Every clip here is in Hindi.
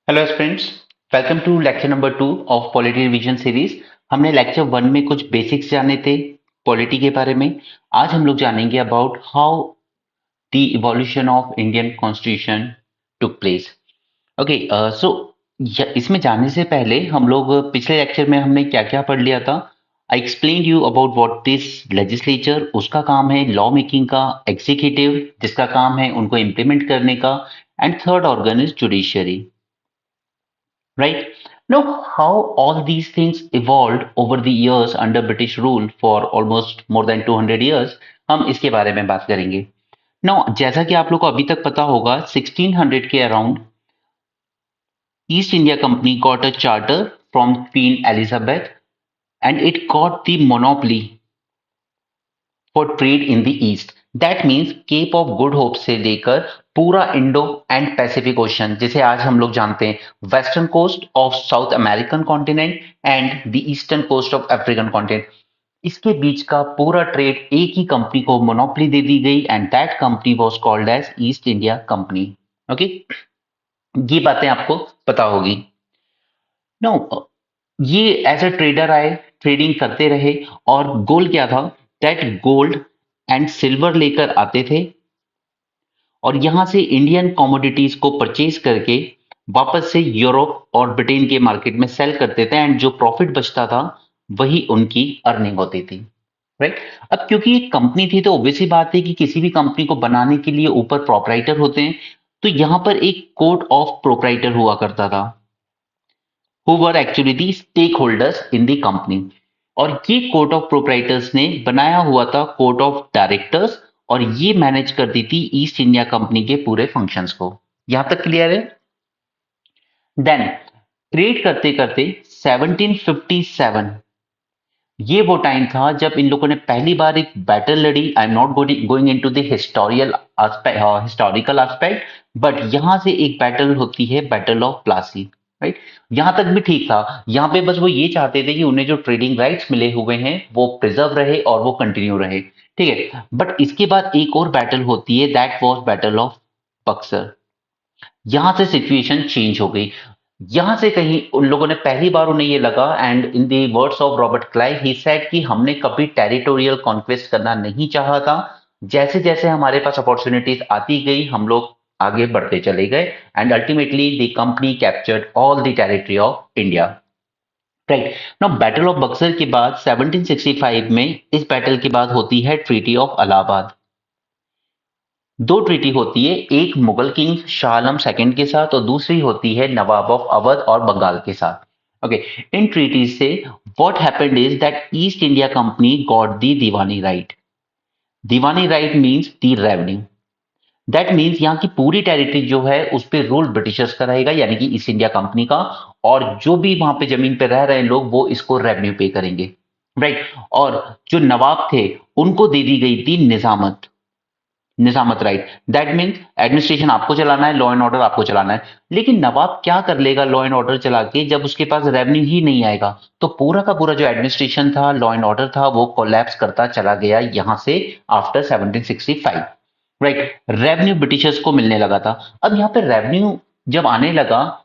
Hello friends, welcome to lecture number 2 of polity revision series. हमने लेक्चर 1 में कुछ बेसिक्स जाने थे पॉलिटी के बारे में। आज हम लोग जानेंगे about how the evolution of Indian constitution took place. Okay, so इसमें जाने से पहले हम लोग पिछले लेक्चर में हमने क्या क्या पढ़ लिया था। I explain you about what this legislature, उसका काम है लॉ मेकिंग का, एग्जीक्यूटिव जिसका काम है उनको इम्प्लीमेंट करने का, and third organ is judiciary, right? Now, how all these things evolved over the years under British rule for almost more than 200 years, हम इसके बारे में बात करेंगे। Now, जैसा कि आप लोग को अभी तक पता होगा, 1600 के around east India company got a charter from Queen Elizabeth and it got the monopoly for trade in the east. That means Cape of Good Hope से लेकर पूरा इंडो एंड पैसिफिक ओशन, जिसे आज हम लोग जानते हैं western coast of South American continent and the eastern coast of African continent, इसके बीच का पूरा ट्रेड एक ही कंपनी को मोनोपोली दे दी गई and that company was called as East India company. Okay, ये बातें आपको पता होगी। नो, ये एज अ ट्रेडर आए, ट्रेडिंग करते रहे और गोल क्या था, दैट गोल्ड एंड सिल्वर लेकर आते थे और यहां से इंडियन कमोडिटीज को परचेज करके वापस से यूरोप और ब्रिटेन के मार्केट में सेल करते थे एंड जो प्रॉफिट बचता था वही उनकी अर्निंग होती थी, राइट? अब क्योंकि एक कंपनी थी तो ऑब्वियस सी बात है कि किसी भी कंपनी को बनाने के लिए ऊपर प्रोपराइटर होते हैं, तो यहां पर एक कोड ऑफ प्रोपराइटर हुआ करता था, who were actually the stakeholders in the company। और ये कोर्ट ऑफ प्रोप्राइटर्स ने बनाया हुआ था कोर्ट ऑफ डायरेक्टर्स और ये मैनेज करती थी ईस्ट इंडिया कंपनी के पूरे फंक्शंस को। यहां तक क्लियर है? देन ट्रेड करते करते 1757, ये वो टाइम था जब इन लोगों ने पहली बार एक बैटल लड़ी। I am not going into the historical aspect, but यहां से एक बैटल होती है, बैटल ऑफ प्लासी, राइट? यहां तक भी ठीक था, यहां पे बस वो ये चाहते थे कि उन्हें जो ट्रेडिंग राइट्स मिले हुए हैं वो प्रिजर्व रहे और वो कंटिन्यू रहे, ठीक है। बट इसके बाद एक और बैटल होती है, that was battle of Buxar. यहां से सिचुएशन चेंज हो गई। यहां से कहीं उन लोगों ने पहली बार उन्हें ये लगा, and in the words of Robert Clive he said कि हमने कभी टेरिटोरियल कॉन्क्वेस्ट करना नहीं चाहा था। जैसे जैसे हमारे पास अपॉर्चुनिटीज आती गई हम लोग आगे बढ़ते चले गए and ultimately the company captured all the territory of India, right? Now battle of Buxar के बाद 1765 में, इस बैटल के बाद होती है ट्रीटी ऑफ इलाहाबाद। दो ट्रीटी होती है, एक मुगल किंग शाह आलम सेकंड के साथ और दूसरी होती है नवाब ऑफ अवध और बंगाल के साथ। ओके, इन ट्रीटीज से what happened is that east India company got the Deewani right. Deewani right means the revenue. That means यहाँ की पूरी टेरिटरी जो है उस पर रूल ब्रिटिशर्स का रहेगा, यानी कि ईस्ट इंडिया कंपनी का, और जो भी वहां पे जमीन पे रह रहे हैं लोग वो इसको रेवेन्यू पे करेंगे, राइट? और जो नवाब थे उनको दे दी गई थी निजामत, निजामत राइट। दैट मीन्स एडमिनिस्ट्रेशन आपको चलाना है, लॉ एंड ऑर्डर आपको चलाना है। लेकिन नवाब क्या कर लेगा लॉ एंड ऑर्डर चला के, जब उसके पास रेवेन्यू ही नहीं आएगा तो पूरा का पूरा जो एडमिनिस्ट्रेशन था, लॉ एंड ऑर्डर था, वो कोलैप्स करता चला गया यहां से आफ्टर 1765, राइट? रेवेन्यू ब्रिटिशर्स को मिलने लगा था। अब यहाँ पे रेवेन्यू जब आने लगा,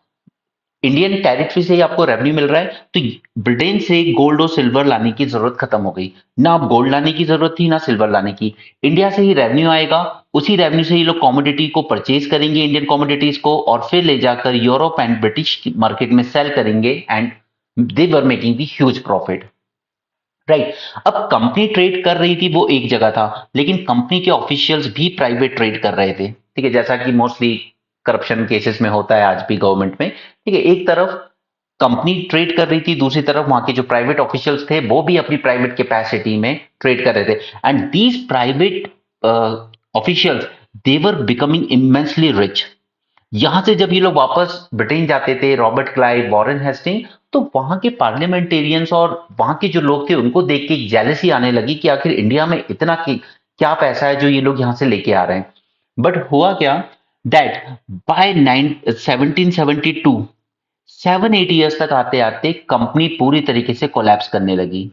इंडियन टेरिटरी से ही आपको रेवेन्यू मिल रहा है, तो ब्रिटेन से गोल्ड और सिल्वर लाने की जरूरत खत्म हो गई। ना अब गोल्ड लाने की जरूरत थी ना सिल्वर लाने की, इंडिया से ही रेवेन्यू आएगा, उसी रेवेन्यू से ही लोग कमोडिटी को परचेज करेंगे, इंडियन कमोडिटीज को, और फिर ले जाकर यूरोप एंड ब्रिटिश मार्केट में सेल करेंगे and they were making the huge profit, right? अब कंपनी ट्रेड कर रही थी वो एक जगह था, लेकिन कंपनी के ऑफिशियल्स भी प्राइवेट ट्रेड कर रहे थे, ठीक है, जैसा कि मोस्टली करप्शन केसेस में होता है आज भी गवर्नमेंट में, ठीक है। एक तरफ कंपनी ट्रेड कर रही थी, दूसरी तरफ वहां के जो प्राइवेट ऑफिशियल्स थे वो भी अपनी प्राइवेट कैपेसिटी में ट्रेड कर रहे थे, and these private officials they were becoming immensely rich. यहां से जब ये लोग वापस ब्रिटेन जाते थे, रॉबर्ट क्लाइव, वॉरेन हेस्टिंग, तो वहां के पार्लियामेंटेरियंस और वहां के जो लोग थे उनको देख के जेलसी आने लगी कि आखिर इंडिया में इतना क्या पैसा है जो ये लोग यहां से लेके आ रहे हैं। बट हुआ क्या, दैट बाय 1772, 7-8 ईयर्स तक आते आते कंपनी पूरी तरीके से कोलैप्स करने लगी,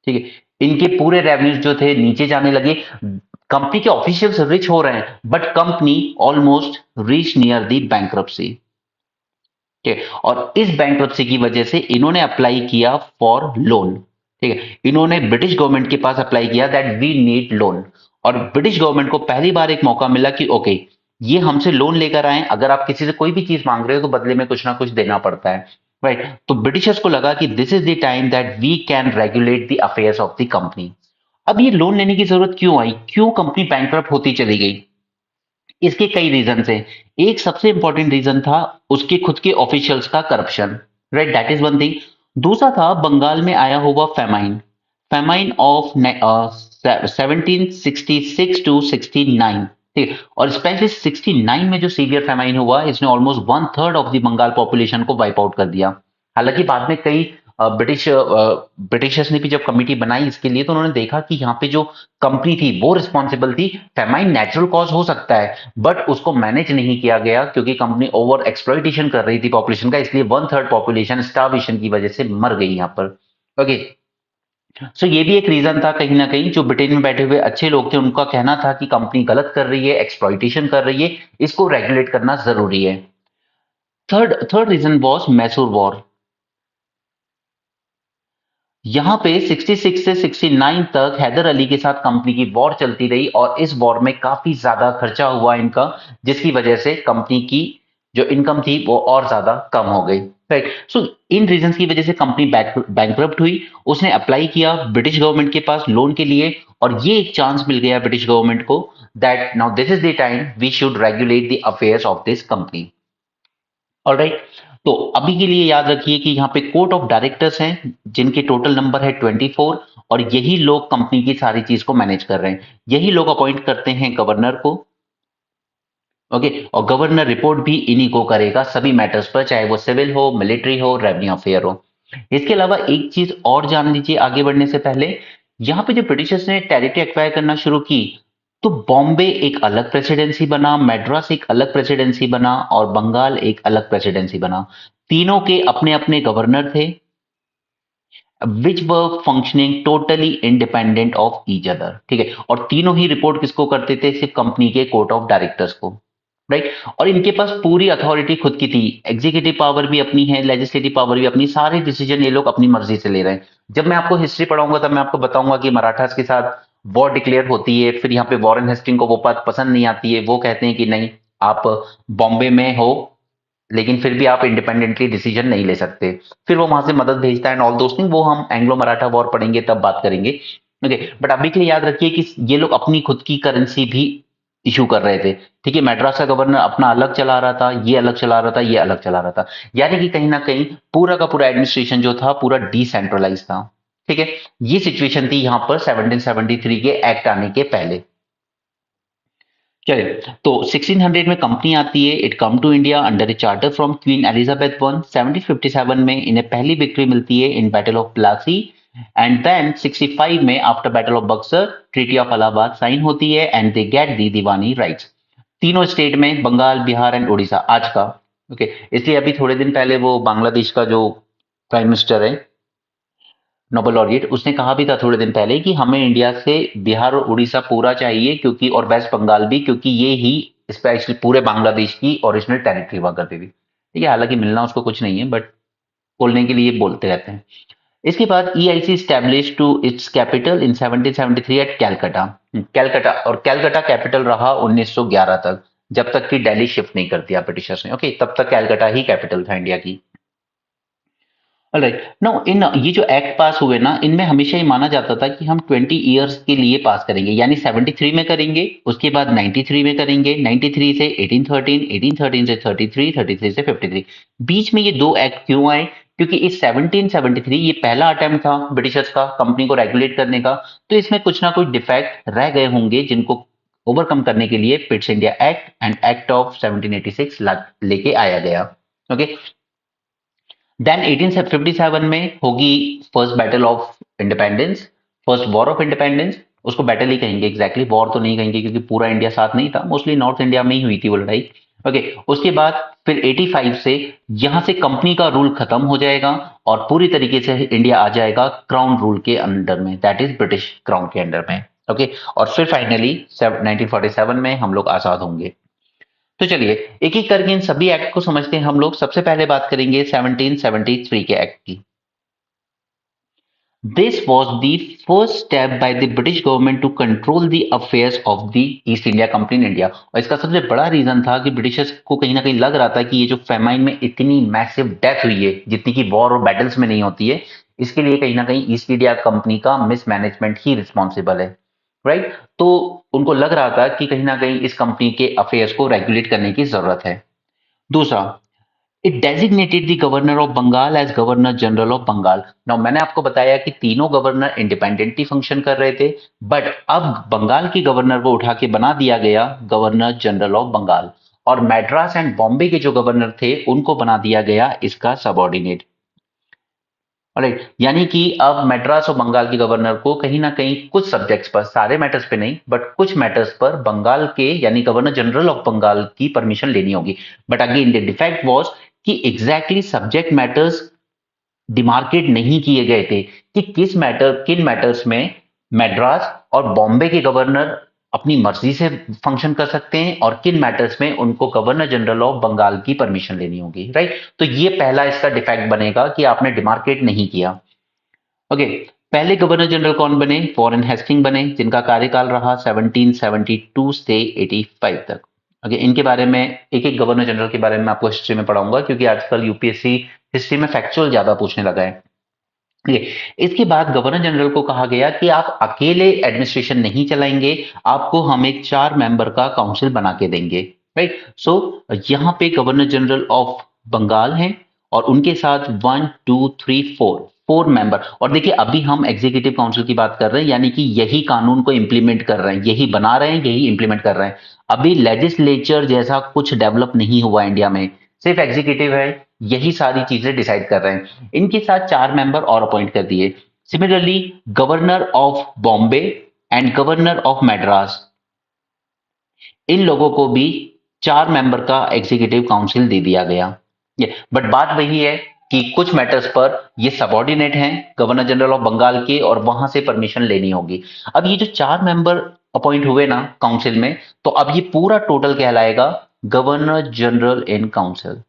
ठीक है। इनके पूरे रेवेन्यूज जो थे नीचे जाने लगे, कंपनी के ऑफिशियल्स रिच हो रहे हैं but company almost reach near the bankruptcy. ठीक है, और इस बैंक्रप्सी की वजह से इन्होंने अप्लाई किया फॉर लोन। ठीक है, इन्होंने ब्रिटिश गवर्नमेंट के पास अप्लाई किया दैट वी नीड लोन, और ब्रिटिश गवर्नमेंट को पहली बार एक मौका मिला कि ओके, ये हमसे लोन लेकर आए, अगर आप किसी से कोई भी चीज मांग रहे हो तो बदले में कुछ ना कुछ देना पड़ता है, राइट। तो ब्रिटिशर्स को लगा कि this is the time that we can regulate the affairs of the company. अब ये लोन लेने की जरूरत क्यों आई, क्यों कंपनी बैंकरप्ट होती चली गई? इसके कई रीजन हैं। एक सबसे इंपॉर्टेंट रीजन था उसके खुद के ऑफिशियल्स का corruption, right, that is one thing. दूसरा था बंगाल में आया हुआ फेमाइन, फेमाइन ऑफ 1766 टू 69। ठीक है, और स्पेशली 69 में जो सीवियर फेमाइन हुआ, इसने almost one third of the Bengal population को वाइप आउट कर दिया। हालांकि बाद में कई ब्रिटिशर्स ने भी जब कमिटी बनाई इसके लिए, तो उन्होंने देखा कि यहाँ पे जो कंपनी थी वो रिस्पॉन्सिबल थी। फेमाइन नेचुरल कॉज हो सकता है, बट उसको मैनेज नहीं किया गया क्योंकि कंपनी ओवर एक्सप्लॉइटेशन कर रही थी पॉपुलेशन का, इसलिए वन थर्ड पॉपुलेशन स्टार्वेशन की वजह से मर गई यहाँ पर। ओके, सो ये भी एक रीजन था कहीं ना कहीं। जो ब्रिटेन में बैठे हुए अच्छे लोग थे उनका कहना था कि कंपनी गलत कर रही है, एक्सप्लॉइटेशन कर रही है, इसको रेगुलेट करना जरूरी है। Third reason was Mysore war. यहाँ पे 66 से 69 तक हैदर अली के साथ कंपनी की वॉर चलती रही, और इस वॉर में काफी ज्यादा खर्चा हुआ इनका, जिसकी वजह से कंपनी की जो इनकम थी वो और ज्यादा कम हो गई, राइट। सो इन रीजन की वजह से कंपनी बैंकरप्ट हुई। उसने अप्लाई किया ब्रिटिश गवर्नमेंट के पास लोन के लिए, और ये एक चांस मिल गया ब्रिटिश गवर्नमेंट को that now this is the time we should regulate the affairs of this company. Alright, तो अभी के लिए याद रखिए कि यहाँ पे कोर्ट ऑफ डायरेक्टर्स हैं जिनके टोटल नंबर है 24, और यही लोग कंपनी की सारी चीज को मैनेज कर रहे हैं। यही लोग अपॉइंट करते हैं गवर्नर को। ओके, और गवर्नर रिपोर्ट भी इन्हीं को करेगा सभी मैटर्स पर, चाहे वो सिविल हो, मिलिट्री हो, रेवेन्यू अफेयर हो। इसके अलावा एक चीज और जान लीजिए आगे बढ़ने से पहले, यहाँ पे जो ब्रिटिशर्स ने टेरिटरी एक्वायर करना शुरू की, तो बॉम्बे एक अलग प्रेसिडेंसी बना, मैड्रास एक अलग प्रेसिडेंसी बना, और बंगाल एक अलग प्रेसिडेंसी बना। तीनों के अपने अपने गवर्नर थे, which were functioning totally independent of each other. ठीक है, और तीनों ही रिपोर्ट किसको करते थे? सिर्फ कंपनी के कोर्ट ऑफ डायरेक्टर्स को, राइट। और इनके पास पूरी अथॉरिटी खुद की थी, एग्जीक्यूटिव पावर भी अपनी है, लेजिस्लेटिव पावर भी अपनी, सारे डिसीजन ये लोग अपनी मर्जी से ले रहे हैं। जब मैं आपको हिस्ट्री पढ़ाऊंगा तब मैं आपको बताऊंगा कि मराठास के साथ वॉर डिक्लेयर होती है, फिर यहाँ पे वॉरेन हेस्टिंग को वो बात पसंद नहीं आती है, वो कहते हैं कि नहीं, आप बॉम्बे में हो लेकिन फिर भी आप इंडिपेंडेंटली डिसीजन नहीं ले सकते। फिर वो वहां से मदद भेजता है एंड ऑल दोस थिंग, वो हम एंग्लो मराठा वॉर पढ़ेंगे तब बात करेंगे। ओके, बट अभी के लिए याद रखिए कि ये लोग अपनी खुद की करेंसी भी इशू कर रहे थे। ठीक है, मैड्रास का गवर्नर अपना अलग चला रहा था, ये अलग चला रहा था, ये अलग चला रहा था, यानी कि कहीं ना कहीं पूरा का पूरा एडमिनिस्ट्रेशन जो था पूरा डिसेंट्रलाइज था। ठीक है, ये सिचुएशन थी यहाँ पर 1773 के एक्ट आने के पहले। चलिए, तो 1600 में कंपनी आती है, it come to India under a charter from Queen Elizabeth one. 1757 में इन्हें पहली विक्ट्री मिलती है in battle of Plassey, and then 65 में after battle of Buxar treaty of Allahabad sign होती है, and they get the diwani rights. तीनों स्टेट में, बंगाल, बिहार एंड उड़ीसा आज का। ओके, इसलिए अभी थोड़े दिन पहले वो बांग्लादेश का जो प्राइम मिनिस्टर है, नोबेल लॉरिएट, उसने कहा भी था थोड़े दिन पहले कि हमें इंडिया से बिहार और उड़ीसा पूरा चाहिए, क्योंकि और वेस्ट बंगाल भी, क्योंकि ये ही स्पेशली पूरे बांग्लादेश की ओरिजिनल टेरिटरी हुआ करती थी। ठीक है, हालांकि मिलना उसको कुछ नहीं है, बट बोलने के लिए बोलते रहते हैं। इसके बाद EIC establish to its capital in 1773 at Calcutta. Calcutta, और कैलकाटा कैपिटल रहा 1911 तक, जब तक कि दिल्ली शिफ्ट नहीं कर दिया ब्रिटिशर्स ने। ओके, तब तक कैलकाटा ही कैपिटल था इंडिया की। ऑलराइट, नाउ इन ये जो एक्ट पास हुए ना, इनमें हमेशा ही माना जाता था कि हम 20 इयर्स के लिए पास करेंगे, यानी 73 में करेंगे, उसके बाद 93 में करेंगे, 93 से 1813, 1813 से 33, 33 से 53। बीच में ये दो एक्ट क्यों आए? क्योंकि इस 1773 ये पहला अटेम्प्ट था ब्रिटिशर्स का कंपनी को रेगुलेट करने का, तो इसमें कुछ ना कुछ डिफेक्ट रह गए होंगे जिनको ओवरकम करने के लिए Pitt's India act and act of 1786 लेके आया गया। ओके, देन 1857 में होगी first battle of independence, first war of independence. उसको बैटल ही कहेंगे, एग्जैक्टली वॉर तो नहीं कहेंगे क्योंकि पूरा इंडिया साथ नहीं था, मोस्टली नॉर्थ इंडिया में ही हुई थी वो लड़ाई। ओके, उसके बाद फिर 85 से यहां से कंपनी का रूल खत्म हो जाएगा और पूरी तरीके से इंडिया आ जाएगा क्राउन रूल के अंडर में, दैट इज ब्रिटिश क्राउन के अंडर में। ओके, और फिर फाइनली 1947 में हम लोग आजाद होंगे। तो चलिए एक एक करके इन सभी एक्ट को समझते हैं हम लोग। सबसे पहले बात करेंगे 1773 के एक्ट की। This was the first step by the British government to control the affairs of the East India Company in India। और इसका सबसे बड़ा रीजन था कि ब्रिटिशर्स को कहीं ना कहीं लग रहा था कि ये जो फेमाइन में इतनी मैसिव डेथ हुई है, जितनी की वॉर और बैटल्स में नहीं होती है, इसके लिए कहीं ना कहीं ईस्ट इंडिया कंपनी का मिसमैनेजमेंट ही रिस्पॉन्सिबल है। राइट, तो उनको लग रहा था कि कहीं ना कहीं इस कंपनी के अफेयर्स को रेगुलेट करने की जरूरत है। दूसरा, it designated the governor of Bengal as governor general of Bengal. Now मैंने आपको बताया कि तीनों गवर्नर इंडिपेंडेंटली फंक्शन कर रहे थे, बट अब बंगाल के गवर्नर को उठा के बना दिया गया गवर्नर जनरल ऑफ बंगाल, और मैड्रास एंड बॉम्बे के जो गवर्नर थे उनको बना दिया गया इसका सबऑर्डिनेट। राइट, यानी कि अब मैड्रास और बंगाल के गवर्नर को कहीं ना कहीं कुछ सब्जेक्ट्स पर, सारे मैटर्स पे नहीं बट कुछ मैटर्स पर, बंगाल के यानी गवर्नर जनरल ऑफ बंगाल की परमिशन लेनी होगी। But again the defect was कि एग्जैक्टली सब्जेक्ट मैटर्स डिमार्केट नहीं किए गए थे कि किन मैटर्स में मैड्रास और बॉम्बे के गवर्नर अपनी मर्जी से फंक्शन कर सकते हैं और किन मैटर्स में उनको गवर्नर जनरल ऑफ बंगाल की परमिशन लेनी होगी। राइट, तो ये पहला इसका डिफेक्ट बनेगा कि आपने डिमार्केट नहीं किया। ओके, पहले गवर्नर जनरल कौन बने? वॉरेन हेस्टिंग बने, जिनका कार्यकाल रहा 1772 से 85 तक। ओके, इनके बारे में एक एक गवर्नर जनरल के बारे में आपको हिस्ट्री में पढ़ाऊंगा, क्योंकि आजकल यूपीएससी हिस्ट्री में फैक्चुअल ज्यादा पूछने लगा है। इसके बाद गवर्नर जनरल को कहा गया कि आप अकेले एडमिनिस्ट्रेशन नहीं चलाएंगे, आपको हम एक 4 मेंबर का काउंसिल बना के देंगे। राइट, सो यहाँ पे गवर्नर जनरल ऑफ बंगाल हैं और उनके साथ 1 2 3 4 4 मेंबर। और देखिए अभी हम एग्जीक्यूटिव काउंसिल की बात कर रहे हैं, यानी कि यही कानून को इंप्लीमेंट कर रहे हैं, यही बना रहे हैं, यही इंप्लीमेंट कर रहे हैं। अभी लेजिस्लेचर जैसा कुछ डेवलप नहीं हुआ इंडिया में, सिर्फ एग्जीक्यूटिव है, यही सारी चीजें डिसाइड कर रहे हैं। इनके साथ 4 मेंबर और अपॉइंट कर दिए। Similarly governor of Bombay and governor of Madras, इन लोगों को भी 4 मेंबर का एग्जीक्यूटिव काउंसिल दे दिया गया। बट बात वही है कि कुछ मैटर्स पर ये सबऑर्डिनेट हैं गवर्नर जनरल ऑफ बंगाल के, और वहां से परमिशन लेनी होगी। अब ये जो 4 मेंबर अपॉइंट हुए ना काउंसिल में, तो अब ये पूरा टोटल कहलाएगा governor general in council.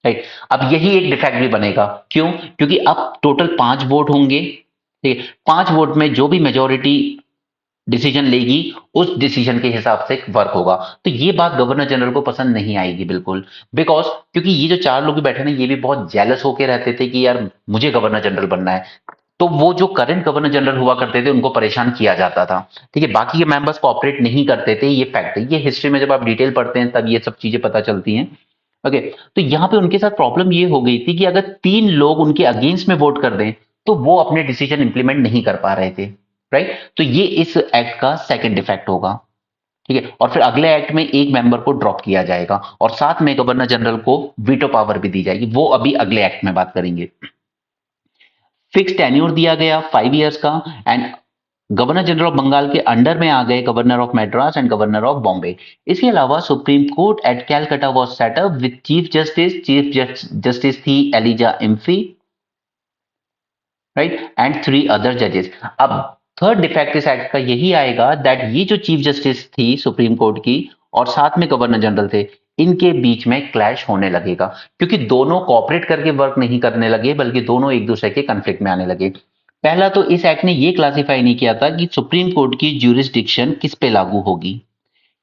Right, अब यही एक डिफेक्ट भी बनेगा। क्यों? क्योंकि अब टोटल 5 वोट होंगे। ठीक है, 5 वोट में जो भी मेजोरिटी डिसीजन लेगी उस डिसीजन के हिसाब से वर्क होगा। तो ये बात गवर्नर जनरल को पसंद नहीं आएगी बिल्कुल, बिकॉज क्योंकि ये जो 4 लोग भी बैठे ना, ये भी बहुत जेलस होके रहते थे कि यार मुझे गवर्नर जनरल बनना है। तो वो जो करंट गवर्नर जनरल हुआ करते थे उनको परेशान किया जाता था। ठीक है, बाकी के मेंबर्स कोऑपरेट नहीं करते थे, ये फैक्ट है। ये हिस्ट्री में जब आप डिटेल पढ़ते हैं तब ये सब चीजें पता चलती हैं। ओके, तो यहां पे उनके साथ प्रॉब्लम ये हो गई थी कि अगर 3 लोग उनके अगेंस्ट में वोट कर दें तो वो अपने डिसीजन इंप्लीमेंट नहीं कर पा रहे थे। राइट, तो ये इस एक्ट का सेकंड डिफेक्ट होगा। ठीक है, और फिर अगले एक्ट में 1 मेंबर को ड्रॉप किया जाएगा और साथ में गवर्नर जनरल को वीटो पावर भी दी जाएगी, वो अभी अगले एक्ट में बात करेंगे। फिक्स टेन्योर दिया गया 5 इयर्स का, and governor general of Bengal के अंडर में आ गए governor of Madras and governor of Bombay. इसके अलावा supreme court at Calcutta was set up with chief justice थी Elijah Impey, right, and 3 other जजेस। अब थर्ड डिफेक्ट इस एक्ट का यही आएगा दैट ये जो चीफ जस्टिस थी सुप्रीम कोर्ट की और साथ में गवर्नर जनरल थे, इनके बीच में क्लैश होने लगेगा, क्योंकि दोनों कोऑपरेट करके वर्क नहीं करने लगे, बल्कि दोनों एक दूसरे के कंफ्लिक्ट में आने लगे। पहला तो इस एक्ट ने ये क्लासिफाई नहीं किया था कि सुप्रीम कोर्ट की ज्यूरिसडिक्शन किस पे लागू होगी।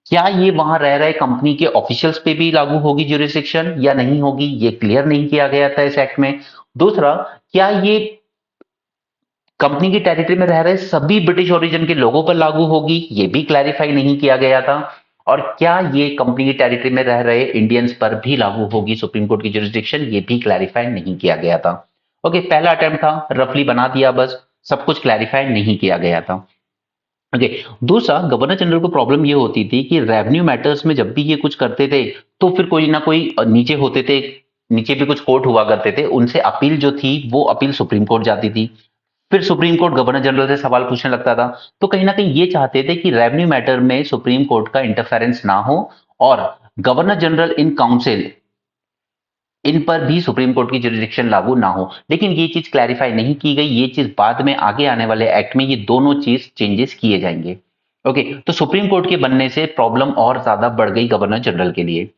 क्या ये वहां रह रहे कंपनी के ऑफिशियल्स पे भी लागू होगी ज्यूरिसडिक्शन या नहीं होगी, ये क्लियर नहीं किया गया था इस एक्ट में। दूसरा, क्या ये कंपनी की टेरिटरी में रह रहे सभी ब्रिटिश ओरिजिन के लोगों पर लागू होगी, ये भी क्लैरिफाई नहीं किया गया था। और क्या ये कंपनी की टेरिटरी में रह रहे इंडियंस पर भी लागू होगी सुप्रीम कोर्ट की जुरिस्डिक्शन, ये भी क्लैरिफाई नहीं किया गया था। ओके, पहला अटेम्प्ट था, रफली बना दिया, बस सब कुछ क्लैरिफाई नहीं किया गया था। ओके, दूसरा, गवर्नर जनरल को प्रॉब्लम ये होती थी कि रेवेन्यू मैटर्स में जब भी ये कुछ करते थे तो फिर कोई ना कोई नीचे होते थे, नीचे भी कुछ कोर्ट हुआ करते थे, उनसे अपील जो थी वो अपील सुप्रीम कोर्ट जाती थी। फिर सुप्रीम कोर्ट गवर्नर जनरल से सवाल पूछने लगता था। तो कहीं ना कहीं ये चाहते थे कि रेवेन्यू मैटर में सुप्रीम कोर्ट का इंटरफेरेंस ना हो और गवर्नर जनरल इन काउंसिल, इन पर भी सुप्रीम कोर्ट की जुरिस्डिक्शन लागू ना हो। लेकिन ये चीज क्लैरिफाई नहीं की गई, ये चीज बाद में आगे आने वाले एक्ट में ये दोनों चीज चेंजेस किए जाएंगे। ओके, तो सुप्रीम कोर्ट के बनने से प्रॉब्लम और ज्यादा बढ़ गई गवर्नर जनरल के लिए।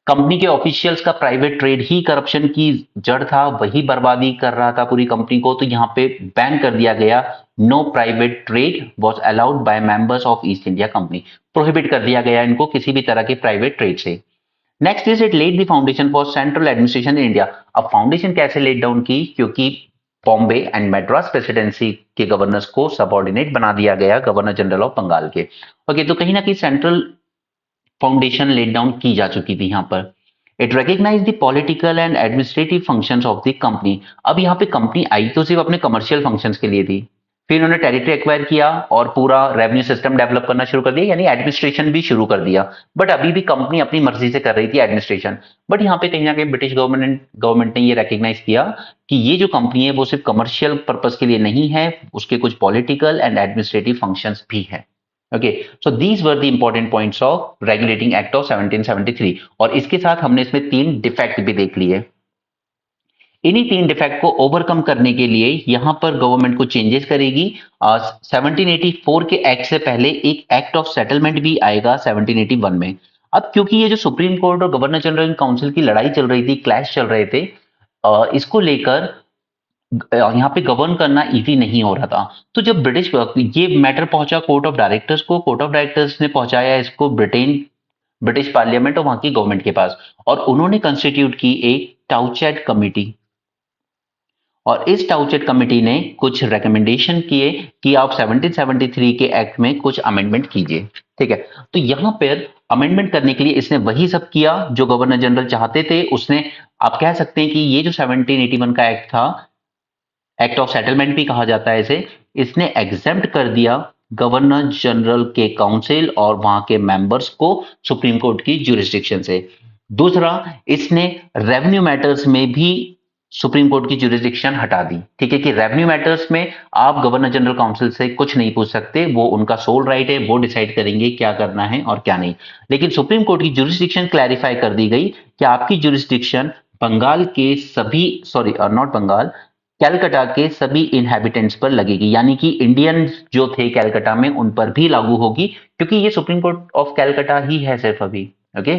कंपनी के ऑफिशियल्स का प्राइवेट ट्रेड ही करप्शन की जड़ था, वही बर्बादी कर रहा था पूरी कंपनी को, तो यहाँ पे बैन कर दिया गया। No private trade was allowed by members of East India company. Prohibit कर दिया गया इनको किसी भी तरह के प्राइवेट ट्रेड से। Next is it laid the foundation for central administration in India. अब फाउंडेशन कैसे लेड डाउन की, क्योंकि बॉम्बे एंड मैड्रास प्रेसिडेंसी के गवर्नर्स को सबऑर्डिनेट बना दिया गया गवर्नर जनरल ऑफ बंगाल के। ओके, तो कहीं ना कहीं सेंट्रल फाउंडेशन लेड डाउन की जा चुकी थी यहाँ पर। It recognize the political and administrative functions of the company. अब यहाँ पे कंपनी आई तो सिर्फ अपने कमर्शियल फंक्शंस के लिए थी, फिर उन्होंने टेरिटरी एक्वायर किया और पूरा रेवेन्यू सिस्टम डेवलप करना शुरू कर दिया, यानी एडमिनिस्ट्रेशन भी शुरू कर दिया। बट अभी भी कंपनी अपनी मर्जी से कर रही थी एडमिनिस्ट्रेशन। बट यहाँ पे कहीं ना कहीं ब्रिटिश गवर्नमेंट ने ये रिकग्नाइज किया कि ये जो कंपनी है वो सिर्फ कमर्शियल पर्पज के लिए नहीं है, उसके कुछ पॉलिटिकल एंड एडमिनिस्ट्रेटिव फंक्शंस भी है। Okay, so these were the important points of regulating act of 1773। और इसके साथ हमने इसमें 3 डिफेक्ट भी देख लिए। इन्हीं 3 डिफेक्ट को ओवरकम करने के लिए यहां पर गवर्नमेंट को चेंजेस करेगी। 1784 के एक्ट से पहले एक एक्ट ऑफ सेटलमेंट भी आएगा 1781 में। अब क्योंकि ये जो सुप्रीम कोर्ट और गवर्नर जनरल काउंसिल की लड़ाई चल रही थी, क्लैश चल रहे थे, इसको लेकर यहाँ पे गवर्न करना इजी नहीं हो रहा था। तो जब ये मैटर पहुंचा कोर्ट ऑफ डायरेक्टर्स को, कोर्ट ऑफ डायरेक्टर्स ने पहुंचाया इसको ब्रिटिश पार्लियामेंट और वहां की गवर्नमेंट के पास, और उन्होंने कंस्टिट्यूट की एक टाउचेट कमिटी। और इस टाउचेट कमिटी ने कुछ रिकमेंडेशन किए कि आप 1773 के एक्ट में कुछ अमेंडमेंट कीजिए। ठीक है, तो यहां पर अमेंडमेंट करने के लिए इसने वही सब किया जो गवर्नर जनरल चाहते थे। उसने, आप कह सकते हैं कि ये जो 1781 का एक्ट था, एक्ट ऑफ सेटलमेंट भी कहा जाता है इसे, इसने एग्जेम्प्ट कर दिया गवर्नर जनरल के काउंसिल और वहां के मेंबर्स को सुप्रीम कोर्ट की ज्यूरिसडिक्शन से। दूसरा, इसने रेवेन्यू मैटर्स में भी सुप्रीम कोर्ट की ज्यूरिसडिक्शन हटा दी। ठीक है, कि रेवेन्यू मैटर्स में आप गवर्नर जनरल काउंसिल से कुछ नहीं पूछ सकते, वो उनका सोल राइट है, वो डिसाइड करेंगे क्या करना है और क्या नहीं। लेकिन सुप्रीम कोर्ट की ज्यूरिसडिक्शन क्लैरिफाई कर दी गई कि आपकी ज्यूरिसडिक्शन बंगाल के सभी, सॉरी नॉट बंगाल, कैलकाटा के सभी इनहैबिटेंट्स पर लगेगी, यानी कि इंडियन जो थे कैलकाटा में उन पर भी लागू होगी, क्योंकि ये सुप्रीम कोर्ट ऑफ कैलकाटा ही है सिर्फ अभी। ओके,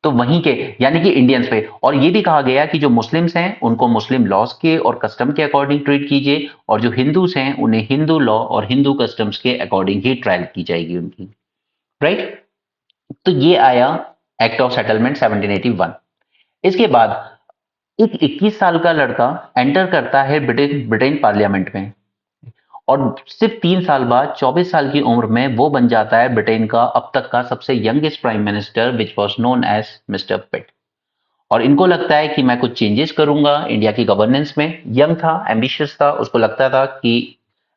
तो वहीं के, यानी कि इंडियंस पे। और ये भी कहा गया कि जो मुस्लिम्स हैं उनको मुस्लिम लॉज के और कस्टम के अकॉर्डिंग ट्रीट कीजिए, और जो हिंदूज हैं उन्हें हिंदू लॉ और हिंदू कस्टम्स के अकॉर्डिंग ही ट्रायल की जाएगी उनकी। राइट, तो ये आया एक्ट ऑफ सेटलमेंट 1781। इसके बाद एक 21 साल का लड़का एंटर करता है ब्रिटेन ब्रिटेन पार्लियामेंट में, और सिर्फ 3 साल बाद 24 साल की उम्र में वो बन जाता है ब्रिटेन का अब तक का सबसे youngest prime minister, which was known as mister Pitt. और इनको लगता है कि मैं कुछ चेंजेस करूंगा इंडिया की गवर्नेंस में। यंग था, एम्बिशियस था, उसको लगता था कि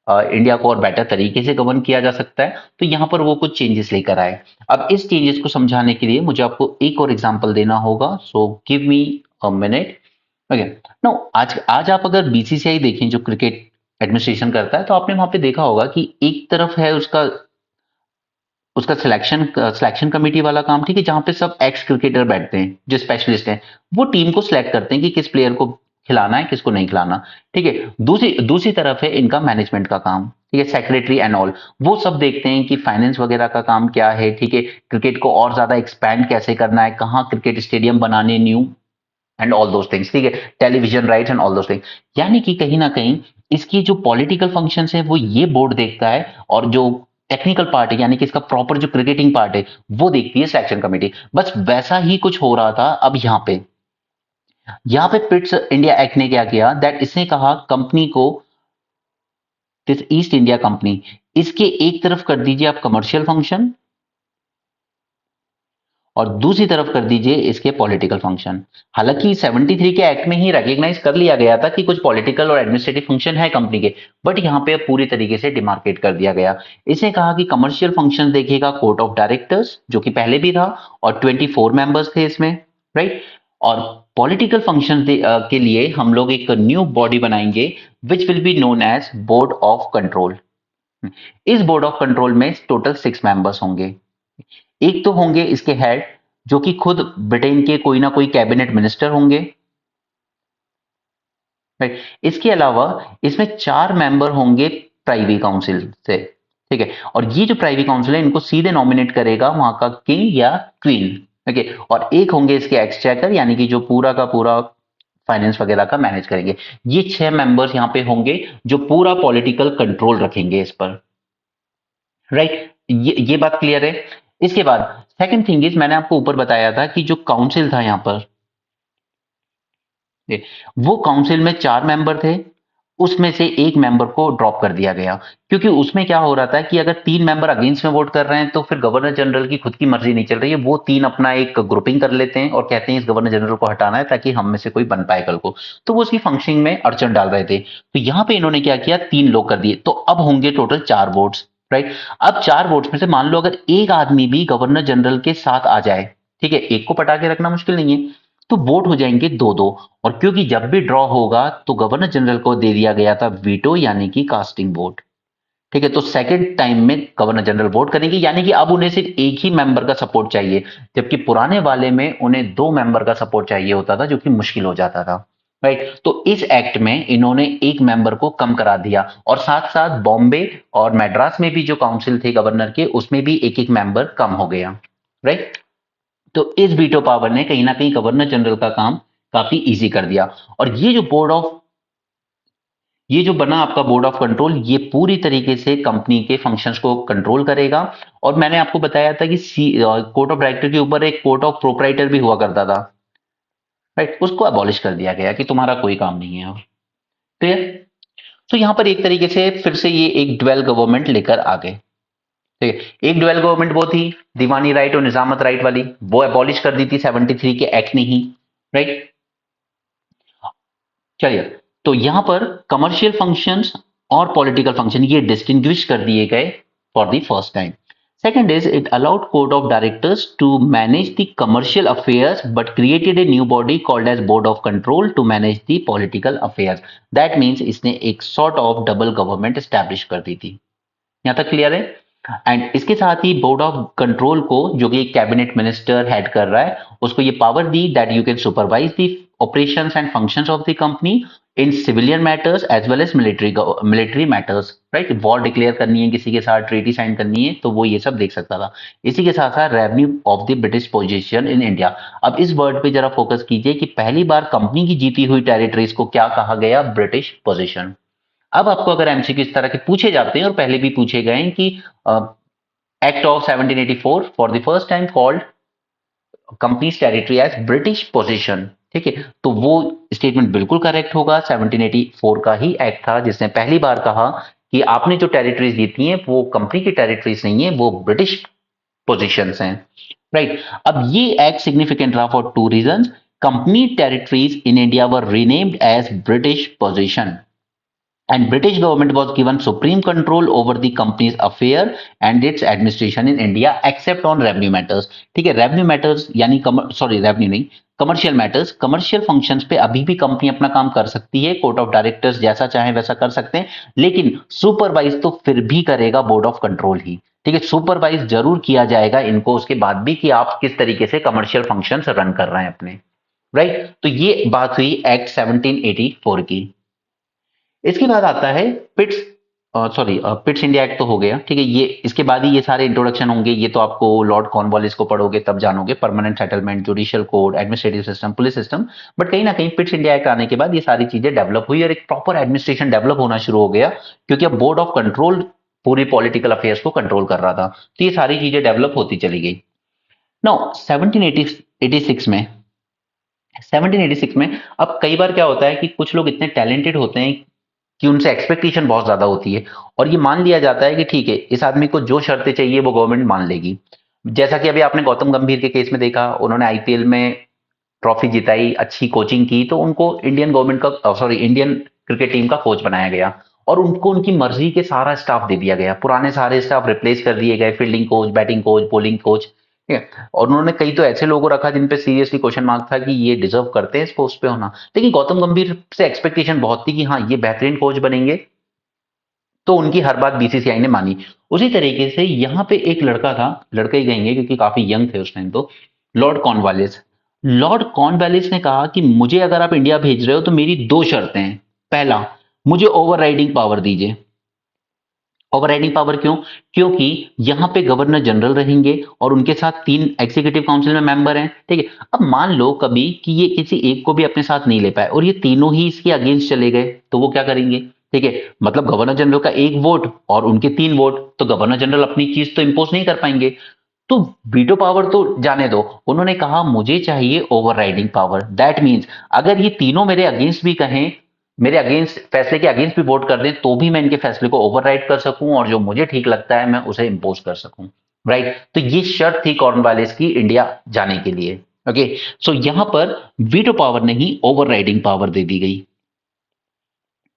इंडिया को और बेटर तरीके से गवर्न किया जा सकता है, तो यहाँ पर वो कुछ चेंजेस लेकर आए। अब इस चेंजेस को समझाने के लिए मुझे आपको एक और एग्जांपल देना होगा, so give me a minute. Okay, no, आज आज आप अगर बीसीसीआई देखें जो क्रिकेट एडमिनिस्ट्रेशन करता है, तो आपने वहां पे देखा होगा कि एक तरफ है उसका उसका सिलेक्शन कमेटी वाला काम, ठीक है, जहां पे सब एक्स क्रिकेटर बैठते हैं जो स्पेशलिस्ट हैं, वो टीम को सिलेक्ट करते हैं कि किस प्लेयर को खिलाना है, किसको नहीं खिलाना। ठीक है, दूसरी दूसरी तरफ है इनका मैनेजमेंट का काम, ठीक है, सेक्रेटरी एंड ऑल, वो सब देखते हैं कि फाइनेंस वगैरह का काम क्या है, ठीक है, क्रिकेट को और ज्यादा एक्सपैंड कैसे करना है, कहाँ क्रिकेट स्टेडियम बनाने new, and all those things. ठीक है, television rights and all those things. यानी कि कहीं ना कहीं इसकी जो पॉलिटिकल फंक्शंस है वो ये बोर्ड देखता है, और जो टेक्निकल पार्ट है, यानी कि इसका प्रॉपर जो क्रिकेटिंग पार्ट है, वो देखती है सिलेक्शन कमेटी। बस वैसा ही कुछ हो रहा था अब यहाँ पे पिट्स इंडिया एक्ट ने क्या किया, दैट इसने कहा कंपनी को, दिस ईस्ट इंडिया कंपनी, इसके एक तरफ कर दीजिए आप कमर्शियल फंक्शन, और दूसरी तरफ कर दीजिए इसके पॉलिटिकल फंक्शन। हालांकि 73 के एक्ट में ही रिकॉग्नाइज कर लिया गया था कि कुछ पॉलिटिकल और एडमिनिस्ट्रेटिव फंक्शन है कंपनी के, बट यहाँ पे अब पूरी तरीके से डिमार्केट कर दिया गया। इसने कहा कि कमर्शियल फंक्शन देखेगा कोर्ट ऑफ डायरेक्टर्स, जो कि पहले भी था, और 24 मेंबर्स थे इसमें, राइट। और पॉलिटिकल फंक्शन के लिए हम लोग एक न्यू बॉडी बनाएंगे which will be known as board of control. इस बोर्ड ऑफ कंट्रोल में टोटल 6 मेंबर्स होंगे। एक तो होंगे इसके हेड, जो कि खुद ब्रिटेन के कोई ना कोई कैबिनेट मिनिस्टर होंगे, राइट। इसके अलावा इसमें 4 मेंबर होंगे प्राइवी काउंसिल से, ठीक है। और ये जो प्राइवी काउंसिल है इनको सीधे नॉमिनेट करेगा वहां का किंग या क्वीन। ओके। और एक होंगे इसके एक्सचेकर, यानी कि जो पूरा का पूरा फाइनेंस वगैरह का मैनेज करेंगे। ये 6 मेंबर्स यहाँ पे होंगे जो पूरा पॉलिटिकल कंट्रोल रखेंगे इस पर। राइट, ये बात क्लियर है। इसके बाद सेकंड थिंग इज, मैंने आपको ऊपर बताया था कि जो काउंसिल था यहाँ पर, वो काउंसिल में 4 मेंबर थे, उसमें से एक मेंबर को ड्रॉप कर दिया गया। क्योंकि उसमें क्या हो रहा था कि अगर 3 मेंबर अगेंस्ट में वोट कर रहे हैं तो फिर गवर्नर जनरल की खुद की मर्जी नहीं चल रही है, वो 3 अपना एक ग्रुपिंग कर लेते हैं और कहते हैं इस गवर्नर जनरल को हटाना है ताकि हम में से कोई बन पाए कल को। तो वो उसकी फंक्शनिंग में अड़चन डाल रहे थे। तो यहाँ पे इन्होंने क्या किया, 3 लोग कर दिए, तो अब होंगे टोटल 4 वोट्स। राइट। अब 4 वोट्स में से मान लो अगर एक आदमी भी गवर्नर जनरल के साथ आ जाए, ठीक है, एक को पटा के रखना मुश्किल नहीं है, तो वोट हो जाएंगे 2-2। और क्योंकि जब भी ड्रॉ होगा तो गवर्नर जनरल को दे दिया गया था वीटो, यानी कि कास्टिंग वोट। ठीक है, तो सेकंड टाइम में गवर्नर जनरल वोट करेंगे, यानी कि अब उन्हें सिर्फ एक ही मेंबर का सपोर्ट चाहिए, जबकि पुराने वाले में उन्हें 2 मेंबर का सपोर्ट चाहिए होता था, जो कि मुश्किल हो जाता था। राइट। तो इस एक्ट में इन्होंने एक मेंबर को कम करा दिया, और साथ साथ बॉम्बे और मैड्रास में भी जो काउंसिल थे गवर्नर के, उसमें भी एक एक मेंबर कम हो गया। राइट। तो इस वीटो पावर ने कहीं ना कहीं गवर्नर जनरल का काम काफी इजी कर दिया। और ये जो बना आपका बोर्ड ऑफ कंट्रोल, ये पूरी तरीके से कंपनी के फंक्शंस को कंट्रोल करेगा। और मैंने आपको बताया था कि कोर्ट ऑफ डायरेक्टर के ऊपर एक कोर्ट ऑफ प्रोप्राइटर भी हुआ करता था। राइट, उसको अबॉलिश कर दिया गया कि तुम्हारा कोई काम नहीं है। क्लियर। तो यहां पर एक तरीके से फिर से ये एक ड्वेल गवर्नमेंट लेकर आ गए। ठीक है, एक ड्वेल गवर्नमेंट वो थी दीवानी राइट और निजामत राइट वाली, वो अबॉलिश कर दी थी 73 के एक्ट ने ही। राइट। चलिए, तो यहां पर कमर्शियल फंक्शंस और पॉलिटिकल फंक्शन ये डिस्टिंग्विश कर दिए गए for the first time. Second is it allowed court of directors to manage the commercial affairs but created a new body called as board of control to manage the political affairs. That means इसने एक sort of double government establish कर दी थी। यहाँ तक क्लियर है। एंड इसके साथ ही बोर्ड ऑफ कंट्रोल को, जो कि कैबिनेट मिनिस्टर हेड कर रहा है, उसको ये पावर दी that you can supervise the operations and functions of the company in civilian matters as well as military matters. Right, war declare करनी है किसी के साथ, ट्रीटी साइन करनी है, तो वो ये सब देख सकता था। इसी के साथ साथ revenue of the British position in India. अब इस वर्ड पे जरा फोकस कीजिए कि पहली बार कंपनी की जीती हुई टेरिटरीज को क्या कहा गया, ब्रिटिश पोजीशन। अब आपको अगर एमसीक्यू इस तरह के पूछे जाते हैं, और पहले भी पूछे गए हैं, कि act of 1784 for the first time called companies territory as British position, ठीक है, तो वो स्टेटमेंट बिल्कुल करेक्ट होगा। 1784 का ही एक्ट था जिसने पहली बार कहा कि आपने जो टेरिटरीज जीती हैं वो कंपनी की टेरिटरीज नहीं है, वो ब्रिटिश पोजीशंस हैं। राइट। अब ये एक्ट सिग्निफिकेंट रहा for 2 reasons. Company territories in India were renamed as British position, and British government was given supreme control over the company's affair and its administration in India except on revenue matters। ठीक है, revenue matters यानी सॉरी revenue नहीं, कमर्शियल मैटर्स, कमर्शियल फंक्शंस पे अभी भी कंपनी अपना काम कर सकती है, कोर्ट ऑफ डायरेक्टर्स जैसा चाहे वैसा कर सकते हैं, लेकिन सुपरवाइज तो फिर भी करेगा बोर्ड ऑफ कंट्रोल ही। ठीक है, सुपरवाइज जरूर किया जाएगा इनको उसके बाद भी कि आप किस तरीके से कमर्शियल फंक्शंस रन कर रहे हैं अपने। राइट। तो ये बात हुई एक्ट 1784 की। इसके बाद आता है पिट्स, पिट्स इंडिया एक्ट तो हो गया, ठीक है, ये इसके बाद ही ये सारे इंट्रोडक्शन होंगे, ये तो आपको लॉर्ड कॉर्नवालिस को पढ़ोगे तब जानोगे, permanent settlement, judicial code, administrative system, police system. But कहीं ना कहीं पिट्स इंडिया एक्ट आने के बाद ये सारी चीजें डेवलप हुई और एक प्रॉपर एडमिनिस्ट्रेशन डेवलप होना शुरू हो गया, क्योंकि अब बोर्ड ऑफ कंट्रोल पूरी पॉलिटिकल अफेयर्स को कंट्रोल कर रहा था, तो ये सारी चीजें डेवलप होती चली गई। नाउ 1786 में 1786 में अब कई बार क्या होता है कि कुछ लोग इतने टैलेंटेड होते हैं कि उनसे एक्सपेक्टेशन बहुत ज्यादा होती है, और ये मान लिया जाता है कि ठीक है इस आदमी को जो शर्तें चाहिए वो गवर्नमेंट मान लेगी। जैसा कि अभी आपने गौतम गंभीर के केस में देखा, उन्होंने आईपीएल में ट्रॉफी जिताई, अच्छी कोचिंग की, तो उनको इंडियन गवर्नमेंट का इंडियन क्रिकेट टीम का कोच बनाया गया, और उनको उनकी मर्जी के सारा स्टाफ दे दिया गया, पुराने सारे स्टाफ रिप्लेस कर दिए गए, fielding coach, batting coach, bowling coach, ठीक है, और उन्होंने कई तो ऐसे लोगों रखा जिन पे सीरियसली क्वेश्चन मार्क था कि ये डिजर्व करते हैं इस पोस्ट पे होना, लेकिन गौतम गंभीर से एक्सपेक्टेशन बहुत थी कि हाँ ये बेहतरीन कोच बनेंगे, तो उनकी हर बात बीसीसीआई ने मानी। उसी तरीके से यहाँ पे एक लड़का था, लड़का ही कहेंगे क्योंकि काफी यंग थे उस टाइम, तो लॉर्ड कॉर्नवालिस। लॉर्ड कॉर्नवालिस ने कहा कि मुझे अगर आप इंडिया भेज रहे हो तो मेरी 2 शर्तें हैं। पहला, मुझे ओवरराइडिंग पावर दीजिए, ओवरराइडिंग पावर क्यों? क्योंकि यहाँ पे गवर्नर जनरल रहेंगे और उनके साथ 3 एग्जीक्यूटिव काउंसिल में मेंबर हैं, ठीक है? अब मान लो कभी कि ये किसी एक को भी अपने साथ नहीं ले पाए और ये तीनों ही इसके अगेंस्ट चले गए, तो वो क्या करेंगे? ठीक है? मतलब गवर्नर जनरल का 1 वोट और उनके 3 वोट, तो गवर्नर जनरल अपनी चीज तो इंपोज नहीं कर पाएंगे। तो वीटो पावर तो जाने दो, उन्होंने कहा मुझे चाहिए ओवरराइडिंग पावर। दैट मीन्स अगर ये तीनों मेरे अगेंस्ट भी कहें, मेरे अगेंस्ट फैसले के अगेंस्ट भी वोट कर दें, तो भी मैं इनके फैसले को ओवरराइड कर सकूं और जो मुझे ठीक लगता है मैं उसे इंपोज कर सकूं। राइट? तो ये शर्त थी कॉर्नवालिस की इंडिया जाने के लिए। ओके, सो यहां पर वीटो पावर नहीं ओवरराइडिंग पावर दे दी गई,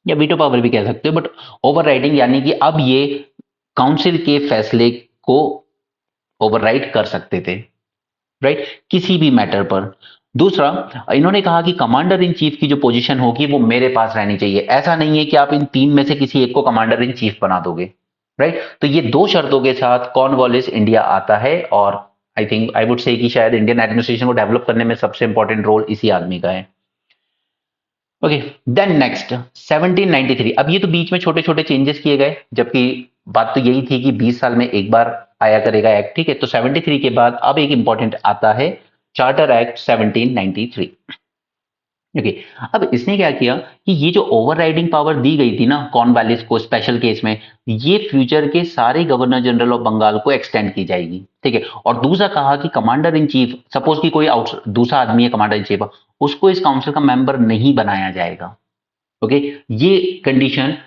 या वीटो पावर भी कह सकते हो, बट ओवरराइडिंग यानी कि अब ये काउंसिल के फैसले को ओवरराइड कर सकते थे, राइट? किसी भी मैटर पर। दूसरा, इन्होंने कहा कि कमांडर इन चीफ की जो पोजीशन होगी वो मेरे पास रहनी चाहिए। ऐसा नहीं है कि आप इन 3 में से किसी एक को कमांडर इन चीफ बना दोगे, राइट? तो ये 2 शर्तों के साथ कॉर्नवालिस इंडिया आता है और आई वुड से कि शायद इंडियन एडमिनिस्ट्रेशन को डेवलप करने में सबसे इंपॉर्टेंट रोल इसी आदमी का है। Okay, then next 1793। अब ये तो बीच में छोटे छोटे चेंजेस किए गए, जबकि बात तो यही थी कि 20 साल में एक बार आया करेगा एक्ट, ठीक है? तो 73 के बाद अब एक इंपॉर्टेंट आता है चार्टर एक्ट 1793। ओके, अब इसने क्या किया कि ये जो ओवरराइडिंग पावर दी गई थी ना कॉर्नवालिस को स्पेशल केस में, ये फ्यूचर के सारे गवर्नर जनरल ऑफ बंगाल को एक्सटेंड की जाएगी, ठीक है? और दूसरा कहा कि कमांडर इन चीफ, सपोज कि कोई दूसरा आदमी है कमांडर इन चीफ, उसको इस काउंसिल का मेंबर नहीं बनाया जाएगा। ओके, ये कंडीशन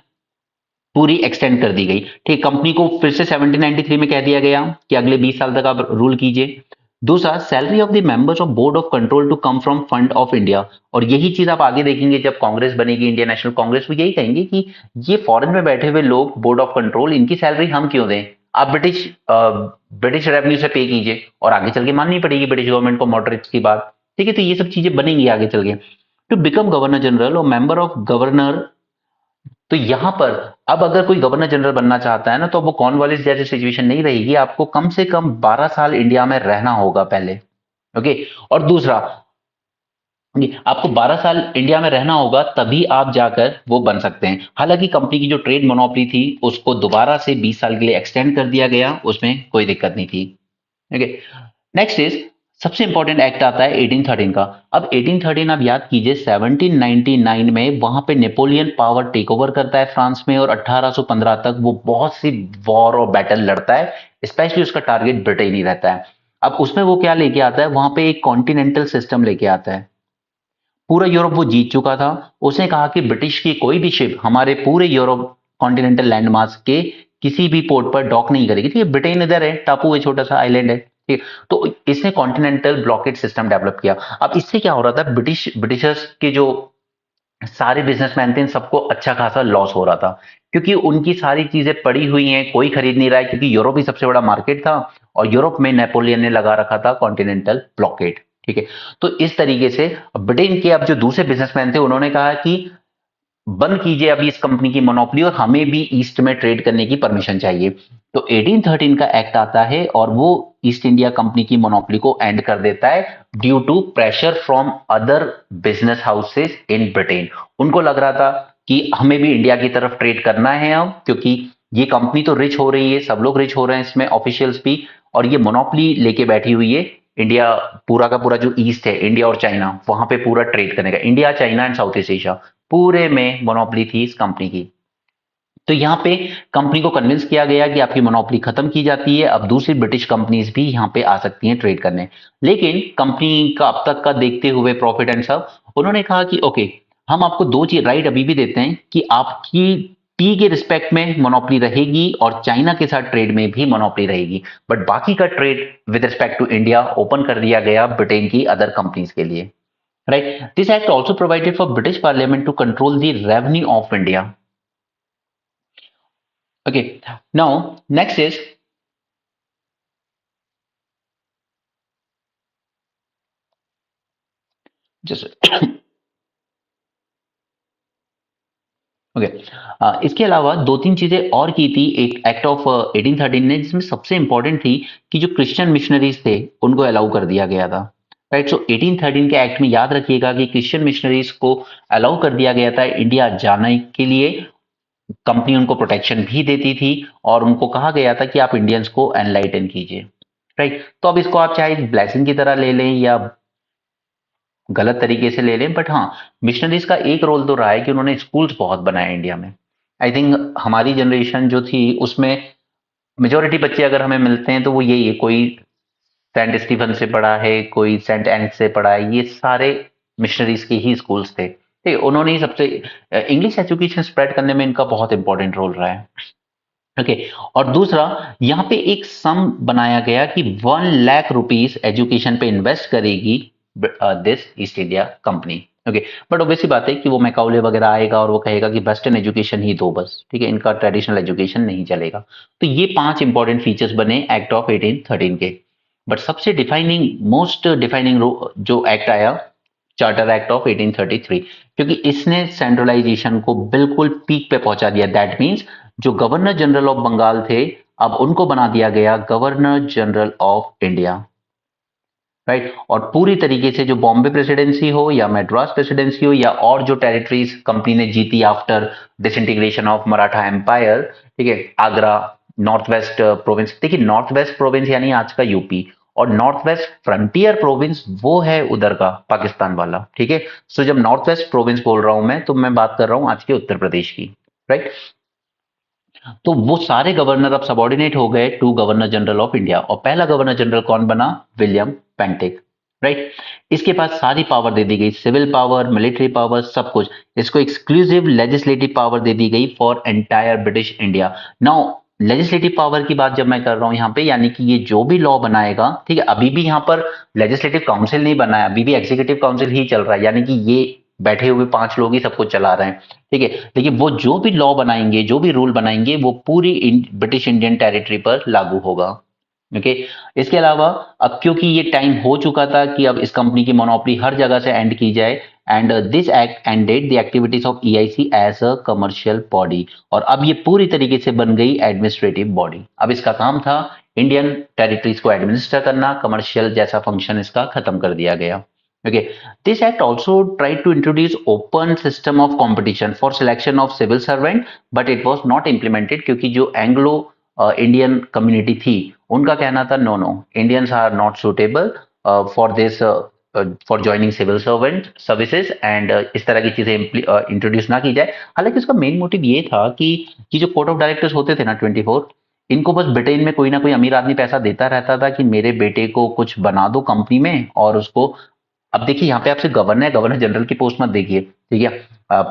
पूरी एक्सटेंड कर दी गई, ठीक? कंपनी को फिर से 1793 में कह दिया गया कि अगले 20 साल तक आप रूल कीजिए। दूसरा, salary of the members of board of control to come from fund of India. और यही चीज आप आगे देखेंगे जब कांग्रेस बनेगी, इंडियन नेशनल कांग्रेस, वो यही कहेंगे कि ये फॉरेन में बैठे हुए लोग बोर्ड ऑफ कंट्रोल, इनकी सैलरी हम क्यों दें? आप ब्रिटिश रेवेन्यू से पे कीजिए और आगे चल के माननी पड़ेगी ब्रिटिश गवर्नमेंट को मॉडरेट्स की बात, ठीक है? तो ये सब चीजें बनेंगी आगे चल के। टू बिकम गवर्नर जनरल और मेंबर ऑफ गवर्नर, तो यहां पर अब अगर कोई गवर्नर जनरल बनना चाहता है ना, तो वो कॉर्नवालिस जैसी सिचुएशन नहीं रहेगी, आपको कम से कम 12 साल इंडिया में रहना होगा पहले। ओके, और दूसरा, आपको 12 साल इंडिया में रहना होगा तभी आप जाकर वो बन सकते हैं। हालांकि कंपनी की जो ट्रेड मोनोपोली थी उसको दोबारा से 20 साल के लिए एक्सटेंड कर दिया गया, उसमें कोई दिक्कत नहीं थी। ओके, नेक्स्ट इज सबसे इंपॉर्टेंट एक्ट आता है 1813 का। अब 1813 आप याद कीजिए 1799 में वहां पे नेपोलियन पावर टेक ओवर करता है फ्रांस में, और 1815 तक वो बहुत सी वॉर और बैटल लड़ता है, स्पेशली उसका टारगेट ब्रिटेन ही रहता है। अब उसमें वो क्या लेके आता है, वहां पे एक कॉन्टिनेंटल सिस्टम लेके आता है। पूरा यूरोप वो जीत चुका था। उसने कहा कि ब्रिटिश की कोई भी शिप हमारे पूरे यूरोप कॉन्टिनेंटल लैंडमास के किसी भी पोर्ट पर डॉक नहीं करेगी, ठीक है? ब्रिटेन इधर है, टापू है, छोटा सा आइलैंड है, ठीक? तो इसने कॉन्टिनेंटल ब्लॉकेट सिस्टम डेवलप किया। अब इससे क्या हो रहा था, ब्रिटिशर्स के जो सारे बिजनेसमैन थे, इन सबको अच्छा खासा लॉस हो रहा था, क्योंकि उनकी सारी चीजें पड़ी हुई हैं, कोई खरीद नहीं रहा है, क्योंकि यूरोप ही सबसे बड़ा मार्केट था और यूरोप में नेपोलियन ने लगा रखा था कॉन्टिनेंटल ब्लॉकेट, ठीक है? तो इस तरीके से ब्रिटेन के अब जो दूसरे बिजनेसमैन थे उन्होंने कहा कि बंद कीजिए अभी इस कंपनी की मोनोपोली और हमें भी ईस्ट में ट्रेड करने की परमिशन चाहिए। तो 1813 का एक्ट आता है और वो ईस्ट इंडिया कंपनी की मोनोपोली को एंड कर देता है due to pressure from other business houses in Britain. उनको लग रहा था कि हमें भी इंडिया की तरफ ट्रेड करना है अब, क्योंकि ये कंपनी तो रिच हो रही है, सब लोग रिच हो रहे हैं इसमें, ऑफिशियल्स भी, और ये मोनोपोली लेके बैठी हुई है। इंडिया पूरा का पूरा जो ईस्ट है, इंडिया और चाइना, वहां पे पूरा ट्रेड करने का, India, China and south east Asia, पूरे में मोनोपोली थी इस कंपनी की। तो यहां पे कंपनी को कन्विंस किया गया कि आपकी मोनोपोली खत्म की जाती है, अब दूसरी ब्रिटिश कंपनीज भी यहां पे आ सकती हैं ट्रेड करने। लेकिन कंपनी का अब तक का देखते हुए प्रॉफिट एंड सब, उन्होंने कहा कि ओके, हम आपको 2 चीज राइट अभी भी देते हैं कि आपकी टी के रिस्पेक्ट में मोनोपोली रहेगी और चाइना के साथ ट्रेड में भी मोनोपोली रहेगी, बट बाकी का trade with respect to India open कर दिया गया ब्रिटेन की अदर कंपनीज के लिए। Right. This act also provided for British Parliament to control the revenue of India. Okay. Now, next is just okay इसके अलावा 2-3 चीजें और की थी एक एक्ट ऑफ 1813 ने, जिसमें सबसे इंपॉर्टेंट थी कि जो क्रिश्चियन मिशनरीज थे उनको अलाउ कर दिया गया था। राइट, सो 1813 के एक्ट में याद रखिएगा कि क्रिश्चियन मिशनरीज को अलाउ कर दिया गया था इंडिया जाने के लिए, कंपनी उनको प्रोटेक्शन भी देती थी और उनको कहा गया था कि आप इंडियंस को एनलाइटन कीजिए, राइट। तो अब इसको आप चाहे ब्लेसिंग की तरह ले लें या गलत तरीके से ले लें, बट हाँ, मिशनरीज का एक रोल तो रहा है कि उन्होंने स्कूल्स बहुत बनाए इंडिया में। आई थिंक हमारी जनरेशन जो थी उसमें मेजोरिटी बच्चे अगर हमें मिलते हैं तो वो यही है, कोई सेंट स्टीफन से पढ़ा है, कोई सेंट एंड से पढ़ा है, ये सारे मिशनरीज के ही स्कूल्स थे, ठीक है। उन्होंने ही सबसे इंग्लिश एजुकेशन स्प्रेड करने में इनका बहुत इंपॉर्टेंट रोल रहा है, ओके। और दूसरा, यहाँ पे एक सम बनाया गया कि 1 लाख रुपीस एजुकेशन पे इन्वेस्ट करेगी this east India company, okay. But obviously बात है कि वो मैकाउले वगैरह आएगा और वो कहेगा कि वेस्टर्न एजुकेशन ही दो बस, ठीक है, इनका ट्रेडिशनल एजुकेशन नहीं चलेगा। तो ये 5 इंपॉर्टेंट फीचर्स बने एक्ट ऑफ 1813 के। बट सबसे डिफाइनिंग, मोस्ट डिफाइनिंग जो एक्ट आया, चार्टर एक्ट ऑफ 1833, क्योंकि इसने सेंट्रलाइजेशन को बिल्कुल पीक पे पहुंचा दिया। दैट मीन्स जो गवर्नर जनरल ऑफ बंगाल थे, अब उनको बना दिया गया governor general of India, right. और पूरी तरीके से जो बॉम्बे प्रेसिडेंसी हो या मद्रास प्रेसिडेंसी हो या और जो टेरिटरीज कंपनी ने जीती after disintegration of Maratha empire, ठीक है, आगरा, नॉर्थ वेस्ट प्रोविंस, देखिए नॉर्थ वेस्ट प्रोविंस यानी आज का यूपी, और नॉर्थ वेस्ट फ्रंटियर प्रोविंस वो है उधर का पाकिस्तान वाला, ठीक है। सो जब नॉर्थ वेस्ट प्रोविंस बोल रहा हूं मैं, तो मैं बात कर रहा हूं आज के उत्तर प्रदेश की, राइट। तो वो सारे गवर्नर अब सबॉर्डिनेट हो गए to governor general of India, और पहला गवर्नर जनरल कौन बना? William Bentinck, right. इसके पास सारी पावर दे दी गई, सिविल पावर, मिलिट्री पावर, सब कुछ। इसको एक्सक्लूसिव लेजिस्लेटिव पावर दे दी गई for entire British India. Now legislative power की बात जब मैं कर रहा हूं यहाँ पे, यानी कि ये जो भी लॉ बनाएगा, ठीक है, अभी भी यहाँ पर लेजिस्लेटिव काउंसिल नहीं बना है, अभी भी एग्जीक्यूटिव काउंसिल ही चल रहा है, यानी कि ये बैठे हुए 5 लोग ही सब कुछ चला रहे हैं, ठीक है। लेकिन वो जो भी लॉ बनाएंगे, जो भी रूल बनाएंगे, वो पूरी ब्रिटिश इंडियन टेरिटरी पर लागू होगा, ओके। इसके अलावा अब क्योंकि ये टाइम हो चुका था कि अब इस कंपनी की मोनोपोली हर जगह से एंड की जाए, and this act ended the activities of EIC as a commercial body, और अब ये पूरी तरीके से बन गई एडमिनिस्ट्रेटिव बॉडी। अब इसका काम था इंडियन टेरिटरीज को एडमिनिस्टर करना, कमर्शियल जैसा फंक्शन इसका खत्म कर दिया गया, okay. This act also tried to introduce open system of competition for selection of civil servant, but it was not implemented क्योंकि जो एंग्लो इंडियन कम्युनिटी थी, उनका कहना था no no, Indians are not suitable for this, for joining civil servant services, and इस तरह की चीजें इंट्रोड्यूस ना की जाए। हालांकि उसका मेन मोटिव ये था कि जो कोर्ट ऑफ डायरेक्टर्स होते थे ना 24, इनको बस ब्रिटेन में कोई ना कोई अमीर आदमी पैसा देता रहता था कि मेरे बेटे को कुछ बना दो कंपनी में, और उसको, अब देखिए यहाँ पे आपसे गवर्नर है, गवर्नर जनरल की पोस्ट मत देखिए, ठीक है।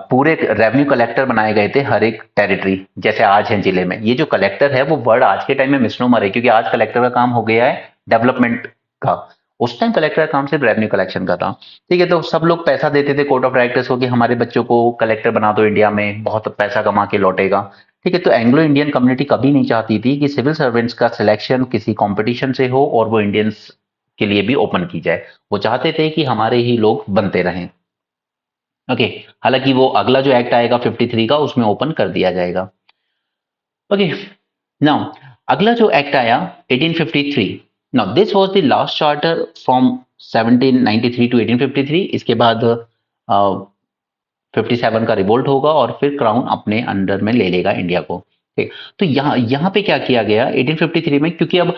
पूरे रेवेन्यू कलेक्टर बनाए गए थे हर एक टेरिटरी, जैसे आज है जिले में। ये जो कलेक्टर है वो वर्ड आज के टाइम में मिसनोमर है, क्योंकि आज कलेक्टर का काम हो गया है डेवलपमेंट का। उस टाइम कलेक्टर का काम सिर्फ रेवेन्यू कलेक्शन का था, ठीक है। तो सब लोग पैसा देते थे कोर्ट ऑफ डायरेक्टर्स को कि हमारे बच्चों को कलेक्टर बना दो, इंडिया में बहुत पैसा कमा के लौटेगा, ठीक है। तो एंग्लो इंडियन कम्युनिटी कभी नहीं चाहती थी कि सिविल सर्वेंट्स का सिलेक्शन किसी कंपटीशन से हो और वो इंडियंस के लिए भी ओपन की जाए। वो चाहते थे कि हमारे ही लोग बनते रहें, ओके। हालांकि वो अगला जो एक्ट आएगा 53 का, उसमें ओपन कर दिया जाएगा, ओके। नाउ अगला जो एक्ट आया 1853, now this was the last charter from 1793 to 1853। इसके बाद 57 का रिवोल्ट होगा और फिर क्राउन अपने अंडर में ले लेगा इंडिया को, ठीक। तो यहाँ यहाँ पे क्या किया गया 1853 में, क्योंकि अब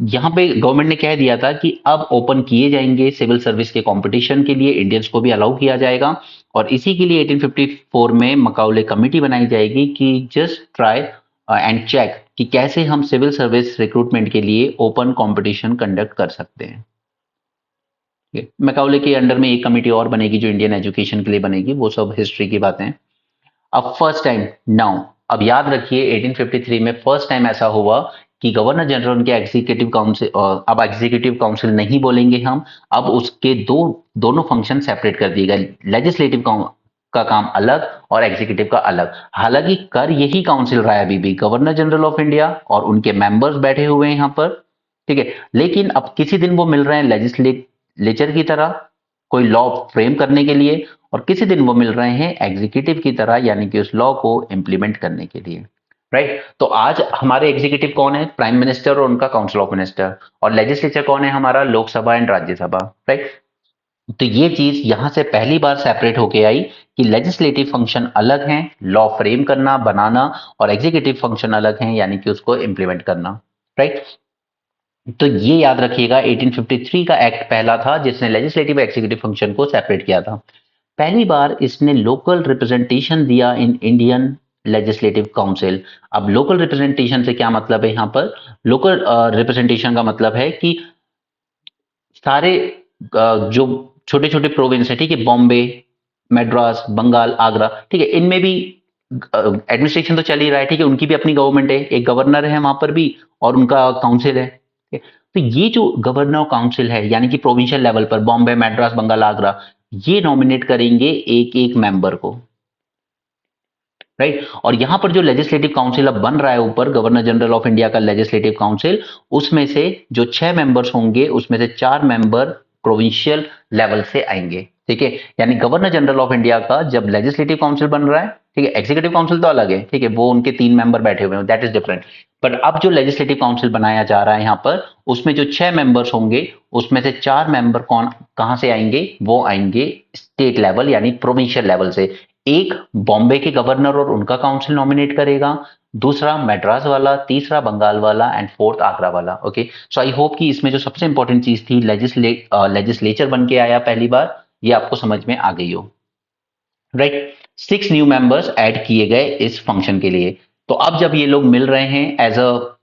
यहाँ पे गवर्नमेंट ने कह दिया था कि अब ओपन किए जाएंगे सिविल सर्विस के कंपटीशन के लिए, इंडियंस को भी अलाउ किया जाएगा, और इसी के लिए 1854 में मकाउले कमेटी बनाई जाएगी कि जस्ट ट्राई एंड चेक कि कैसे हम सिविल सर्विस रिक्रूटमेंट के लिए ओपन कंपटीशन कंडक्ट कर सकते हैं। मैकाउले के अंडर में एक कमेटी और बनेगी जो इंडियन एजुकेशन के लिए बनेगी, वो सब हिस्ट्री की बातें। अब फर्स्ट टाइम, नाउ अब याद रखिए 1853 में फर्स्ट टाइम ऐसा हुआ कि गवर्नर जनरल उनके एग्जीक्यूटिव काउंसिल, अब एग्जीक्यूटिव काउंसिल नहीं बोलेंगे हम, अब उसके दोनों फंक्शन सेपरेट कर दिए गए, लेजिस्लेटिव का काम अलग और एग्जीक्यूटिव का अलग। हालांकि कर यही काउंसिल रहा है अभी भी, गवर्नर जनरल ऑफ इंडिया और उनके मेंबर्स बैठे हुए हैं यहाँ पर, ठीक है। लेकिन अब किसी दिन वो मिल रहे हैं लेजिस्लेचर की तरह, कोई लॉ फ्रेम करने के लिए, और किसी दिन वो मिल रहे हैं एग्जीक्यूटिव की तरह, यानी कि उस लॉ को इंप्लीमेंट करने के लिए, राइट। तो आज हमारे एग्जीक्यूटिव कौन है? प्राइम मिनिस्टर और उनका काउंसिल ऑफ मिनिस्टर, और लेजिस्लेचर कौन है? हमारा लोकसभा एंड राज्यसभा, राइट। तो ये चीज यहां से पहली बार सेपरेट होके आई कि लेजिस्लेटिव फंक्शन अलग हैं, लॉ फ्रेम करना, बनाना, और एग्जीक्यूटिव फंक्शन अलग हैं, यानी कि उसको इंप्लीमेंट करना, राइट। तो ये याद रखिएगा 1853 का एक्ट पहला था जिसने लेजिस्लेटिव एग्जीक्यूटिव फंक्शन को सेपरेट किया था। पहली बार इसने लोकल रिप्रेजेंटेशन दिया इन इंडियन लेजिस्लेटिव काउंसिल। अब लोकल रिप्रेजेंटेशन से क्या मतलब है? यहाँ पर लोकल रिप्रेजेंटेशन का मतलब है कि सारे जो छोटे छोटे प्रोविंस है, ठीक है, बॉम्बे, मद्रास, बंगाल, आगरा, ठीक है, इनमें भी एडमिनिस्ट्रेशन तो चल ही रहा है, ठीक है, उनकी भी अपनी गवर्नमेंट है, एक गवर्नर है वहां पर भी और उनका काउंसिल है, ठीक है? तो ये जो गवर्नर काउंसिल है यानी कि प्रोविंशियल लेवल पर बॉम्बे, मद्रास, बंगाल, आगरा, ये नॉमिनेट करेंगे एक एक मेंबर को, राइट। और यहां पर जो लेजिस्लेटिव काउंसिल अब बन रहा है ऊपर, गवर्नर जनरल ऑफ इंडिया का लेजिस्लेटिव काउंसिल, उसमें से जो 6 मेंबर्स होंगे उसमें से 4 मेंबर प्रोविंशियल लेवल से आएंगे, ठीक है। यानी गवर्नर जनरल ऑफ इंडिया का जब लेजिस्लेटिव काउंसिल बन रहा है, ठीक है, एग्जीक्यूटिव काउंसिल तो अलग है, ठीक है, वो उनके 3 मेंबर बैठे हुए हैं, दैट इज डिफरेंट। बट अब जो लेजिस्लेटिव काउंसिल बनाया जा रहा है यहाँ पर, उसमें जो 6 मेंबर्स होंगे उसमें से 4 मेंबर कौन कहां से आएंगे? वो आएंगे स्टेट लेवल यानी प्रोविंशियल लेवल से। एक बॉम्बे के गवर्नर और उनका काउंसिल नॉमिनेट करेगा, दूसरा मद्रास वाला, तीसरा बंगाल वाला, एंड फोर्थ आगरा वाला। ओके, सो आई होप कि इसमें जो सबसे इंपॉर्टेंट चीज थी लेजिस्लेचर बन के आया पहली बार, ये आपको समझ में आ गई हो, राइट। 6 न्यू मेंबर्स ऐड किए गए इस फंक्शन के लिए। तो अब जब ये लोग मिल रहे हैं एज अ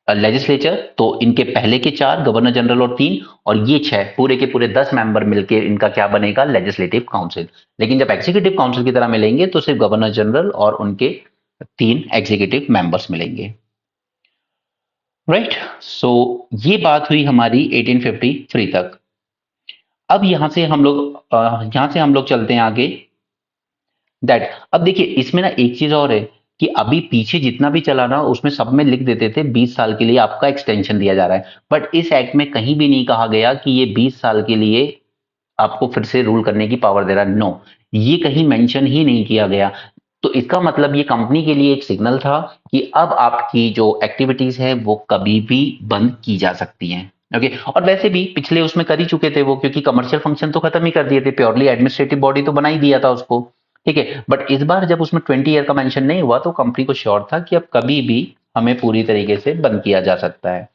लेजिस्लेचर, तो इनके पहले के 4 गवर्नर जनरल और 3 और ये 6 पूरे के पूरे 10 मेंबर मिलकर इनका क्या बनेगा? Legislative council. लेकिन जब एग्जीक्यूटिव काउंसिल की तरह मिलेंगे तो सिर्फ गवर्नर जनरल और उनके 3 एग्जीक्यूटिव मेंबर्स मिलेंगे, राइट। सो ये बात हुई हमारी 1853 तक। अब यहां से हम लोग चलते हैं आगे, दैट अब देखिए इसमें ना एक चीज और है कि अभी पीछे जितना भी चला ना उसमें सब में लिख देते थे 20 साल के लिए आपका एक्सटेंशन दिया जा रहा है, बट इस एक्ट में कहीं भी नहीं कहा गया कि ये 20 साल के लिए आपको फिर से रूल करने की पावर दे रहा है। नो, ये कहीं मेंशन ही नहीं किया गया। तो इसका मतलब ये कंपनी के लिए एक सिग्नल था कि अब आपकी जो एक्टिविटीज है वो कभी भी बंद की जा सकती हैं। ओके, और वैसे भी पिछले उसमें कर ही चुके थे वो, क्योंकि कमर्शियल फंक्शन तो खत्म ही कर दिए थे, प्योरली एडमिनिस्ट्रेटिव बॉडी तो बना ही दिया था उसको, ठीक है। बट इस बार जब उसमें 20 ईयर का मेंशन नहीं हुआ तो कंपनी को श्योर था कि अब कभी भी हमें पूरी तरीके से बंद किया जा सकता है।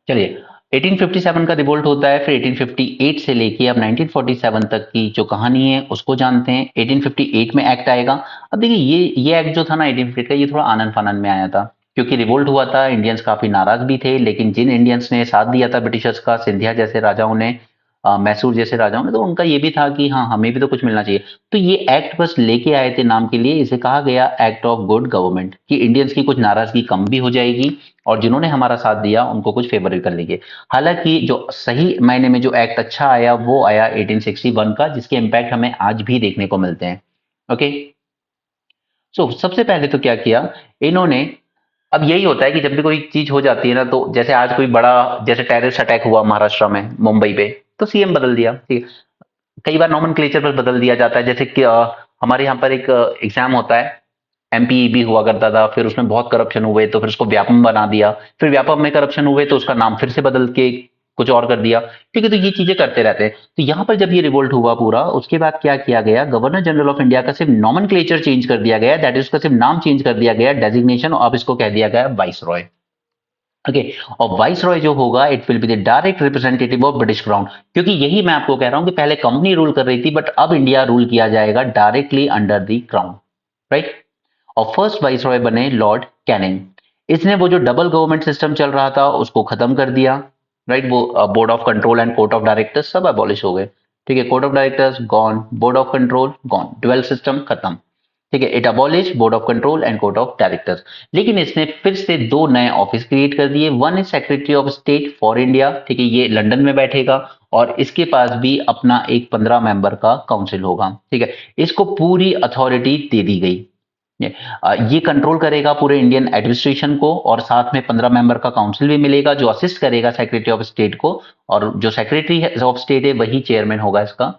चलिए, 1857 का रिवोल्ट होता है, फिर 1858 से लेके अब 1947 तक की जो कहानी है उसको जानते हैं। 1858 में एक्ट आएगा। अब देखिए ये एक्ट जो था ना 1858 का, ये थोड़ा आनन फानन में आया था, क्योंकि रिवोल्ट हुआ था, इंडियंस काफी नाराज भी थे, लेकिन जिन इंडियंस ने साथ दिया था ब्रिटिशर्स का, सिंधिया जैसे राजाओं ने, मैसूर जैसे राजाओं ने, तो उनका ये भी था कि हाँ हमें भी तो कुछ मिलना चाहिए। तो ये एक्ट बस लेके आए थे नाम के लिए, इसे कहा गया एक्ट ऑफ गुड गवर्नमेंट, कि इंडियंस की कुछ नाराजगी कम भी हो जाएगी और जिन्होंने हमारा साथ दिया उनको कुछ फेवर भी कर लेंगे। हालांकि जो सही मायने में जो एक्ट अच्छा आया वो आया 1861 का, जिसके इम्पैक्ट हमें आज भी देखने को मिलते हैं। ओके, सो सबसे पहले तो क्या किया इन्होंने, अब यही होता है कि जब भी कोई चीज हो जाती है ना, तो जैसे आज कोई बड़ा, जैसे टेररिस्ट अटैक हुआ महाराष्ट्र में मुंबई पे, तो सीएम बदल दिया, ठीक है। कई बार नॉमेनक्लेचर पर बदल दिया जाता है, जैसे कि हमारे यहाँ पर एक एग्जाम होता है, एमपीईबी हुआ करता था, फिर उसमें बहुत करप्शन हुए तो फिर उसको व्यापम बना दिया, फिर व्यापम में करप्शन हुए तो उसका नाम फिर से बदल के कुछ और कर दिया, ठीक है। तो ये चीजें करते रहते हैं। तो यहाँ पर जब ये रिवोल्ट हुआ पूरा, उसके बाद क्या किया गया, गवर्नर जनरल ऑफ इंडिया का सिर्फ नॉमेनक्लेचर चेंज कर दिया गया, दैट इज उसका सिर्फ नाम चेंज कर दिया गया, डेजिग्नेशन, अब इसको कह दिया गया वाइस रॉय। ओके, और वाइस रॉय जो होगा it will be the direct representative of British crown, क्योंकि यही मैं आपको कह रहा हूं कि पहले कंपनी रूल कर रही थी, बट अब इंडिया रूल किया जाएगा directly under the crown, right. और फर्स्ट वाइस रॉय बने लॉर्ड कैनिंग। इसने वो जो डबल गवर्नमेंट सिस्टम चल रहा था उसको खत्म कर दिया, राइट। वो board of control and court of directors सब अबॉलिश हो गए, ठीक है। Court of directors gone, board of control gone, dual system खत्म, ठीक है। It abolish board of control and court of directors. लेकिन इसने फिर से 2 नए ऑफिस क्रिएट कर दिए। One is secretary of state for India, ठीक है, ये लंदन में बैठेगा और इसके पास भी अपना एक 15 मेंबर का काउंसिल होगा, ठीक है। इसको पूरी अथॉरिटी दे दी गई, ये कंट्रोल करेगा पूरे इंडियन एडमिनिस्ट्रेशन को, और साथ में 15 मेंबर का काउंसिल भी मिलेगा जो असिस्ट करेगा सेक्रेटरी ऑफ स्टेट को, और जो सेक्रेटरी ऑफ स्टेट है वही चेयरमैन होगा इसका।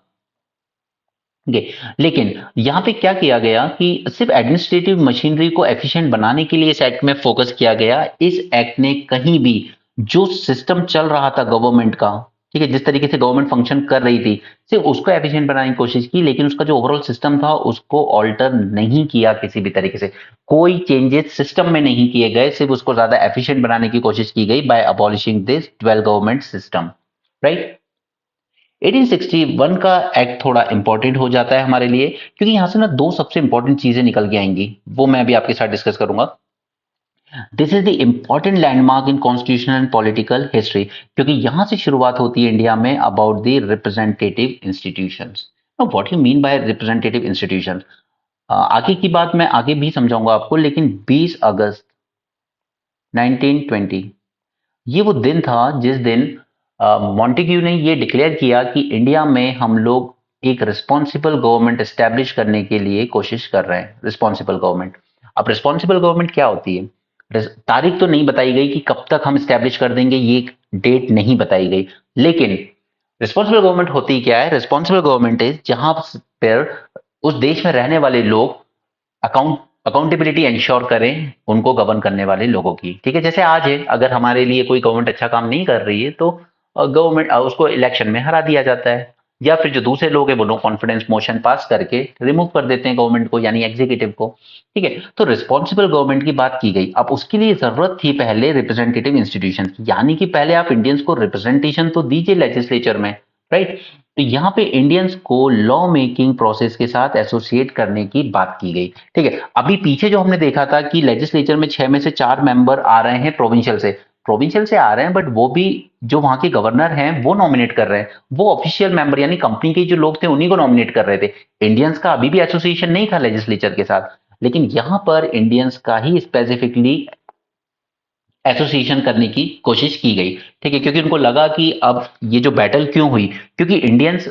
लेकिन यहां पे क्या किया गया कि सिर्फ एडमिनिस्ट्रेटिव मशीनरी को एफिशिएंट बनाने के लिए इस एक्ट में फोकस किया गया। इस एक्ट ने कहीं भी जो सिस्टम चल रहा था गवर्नमेंट का, ठीक है, जिस तरीके से गवर्नमेंट फंक्शन कर रही थी सिर्फ उसको एफिशिएंट बनाने की कोशिश की, लेकिन उसका जो ओवरऑल सिस्टम था उसको ऑल्टर नहीं किया किसी भी तरीके से, कोई चेंजेस सिस्टम में नहीं किए गए, सिर्फ उसको ज्यादा एफिशिएंट बनाने की कोशिश की गई by abolishing this twelve government system, right. 1861 का एक्ट थोड़ा इंपॉर्टेंट हो जाता है हमारे लिए, क्योंकि यहां से ना दो सबसे इंपॉर्टेंट चीजें निकल के आएंगी, वो मैं अभी आपके साथ डिस्कस करूंगा। This is the important landmark in constitutional and political history, क्योंकि यहां से शुरुआत होती है इंडिया में about the representative institutions. What you mean by representative institution, आगे की बात मैं आगे भी समझाऊंगा आपको, लेकिन 20 अगस्त 1920 ये वो दिन था जिस दिन मॉन्टेग्यू ने ये डिक्लेयर किया कि इंडिया में हम लोग एक रिस्पॉन्सिबल गवर्नमेंट एस्टेब्लिश करने के लिए कोशिश कर रहे हैं, रिस्पॉन्सिबल गवर्नमेंट। अब रिस्पॉन्सिबल गवर्नमेंट क्या होती है, तारीख तो नहीं बताई गई कि कब तक हम एस्टेब्लिश कर देंगे, ये डेट नहीं बताई गई, लेकिन रिस्पॉन्सिबल गवर्नमेंट होती क्या है, रिस्पॉन्सिबल गवर्नमेंट इज जहां पर उस देश में रहने वाले लोग अकाउंटेबिलिटी इंश्योर करें उनको गवर्न करने वाले लोगों की। ठीक है, जैसे आज है, अगर हमारे लिए कोई गवर्नमेंट अच्छा काम नहीं कर रही है तो गवर्नमेंट उसको इलेक्शन में हरा दिया जाता है, या फिर जो दूसरे लोग हैं वो नो कॉन्फिडेंस मोशन पास करके रिमूव कर देते हैं गवर्नमेंट को, यानी एग्जीक्यूटिव को। ठीक है, तो रिस्पॉन्सिबल गवर्नमेंट की बात की गई। अब उसके लिए जरूरत थी पहले रिप्रेजेंटेटिव इंस्टीट्यूशन की, यानी कि पहले आप इंडियंस को रिप्रेजेंटेशन तो दीजिए लेजिस्लेचर में, राइट। तो यहाँ पे इंडियंस को लॉ मेकिंग प्रोसेस के साथ एसोसिएट करने की बात की गई। ठीक है, अभी पीछे जो हमने देखा था कि लेजिस्लेचर में 6 में से 4 मेंबर आ रहे हैं प्रोविंशियल से आ रहे हैं, बट वो भी जो वहां के गवर्नर हैं वो नॉमिनेट कर रहे हैं, वो ऑफिशियल मेंबर यानी कंपनी के जो लोग थे उन्हीं को नॉमिनेट कर रहे थे। इंडियंस का अभी भी एसोसिएशन नहीं था लेजिस्लेचर के साथ, लेकिन यहां पर इंडियंस का ही स्पेसिफिकली एसोसिएशन करने की कोशिश की गई। ठीक है, क्योंकि उनको लगा कि अब ये जो बैटल क्यों हुई, क्योंकि इंडियंस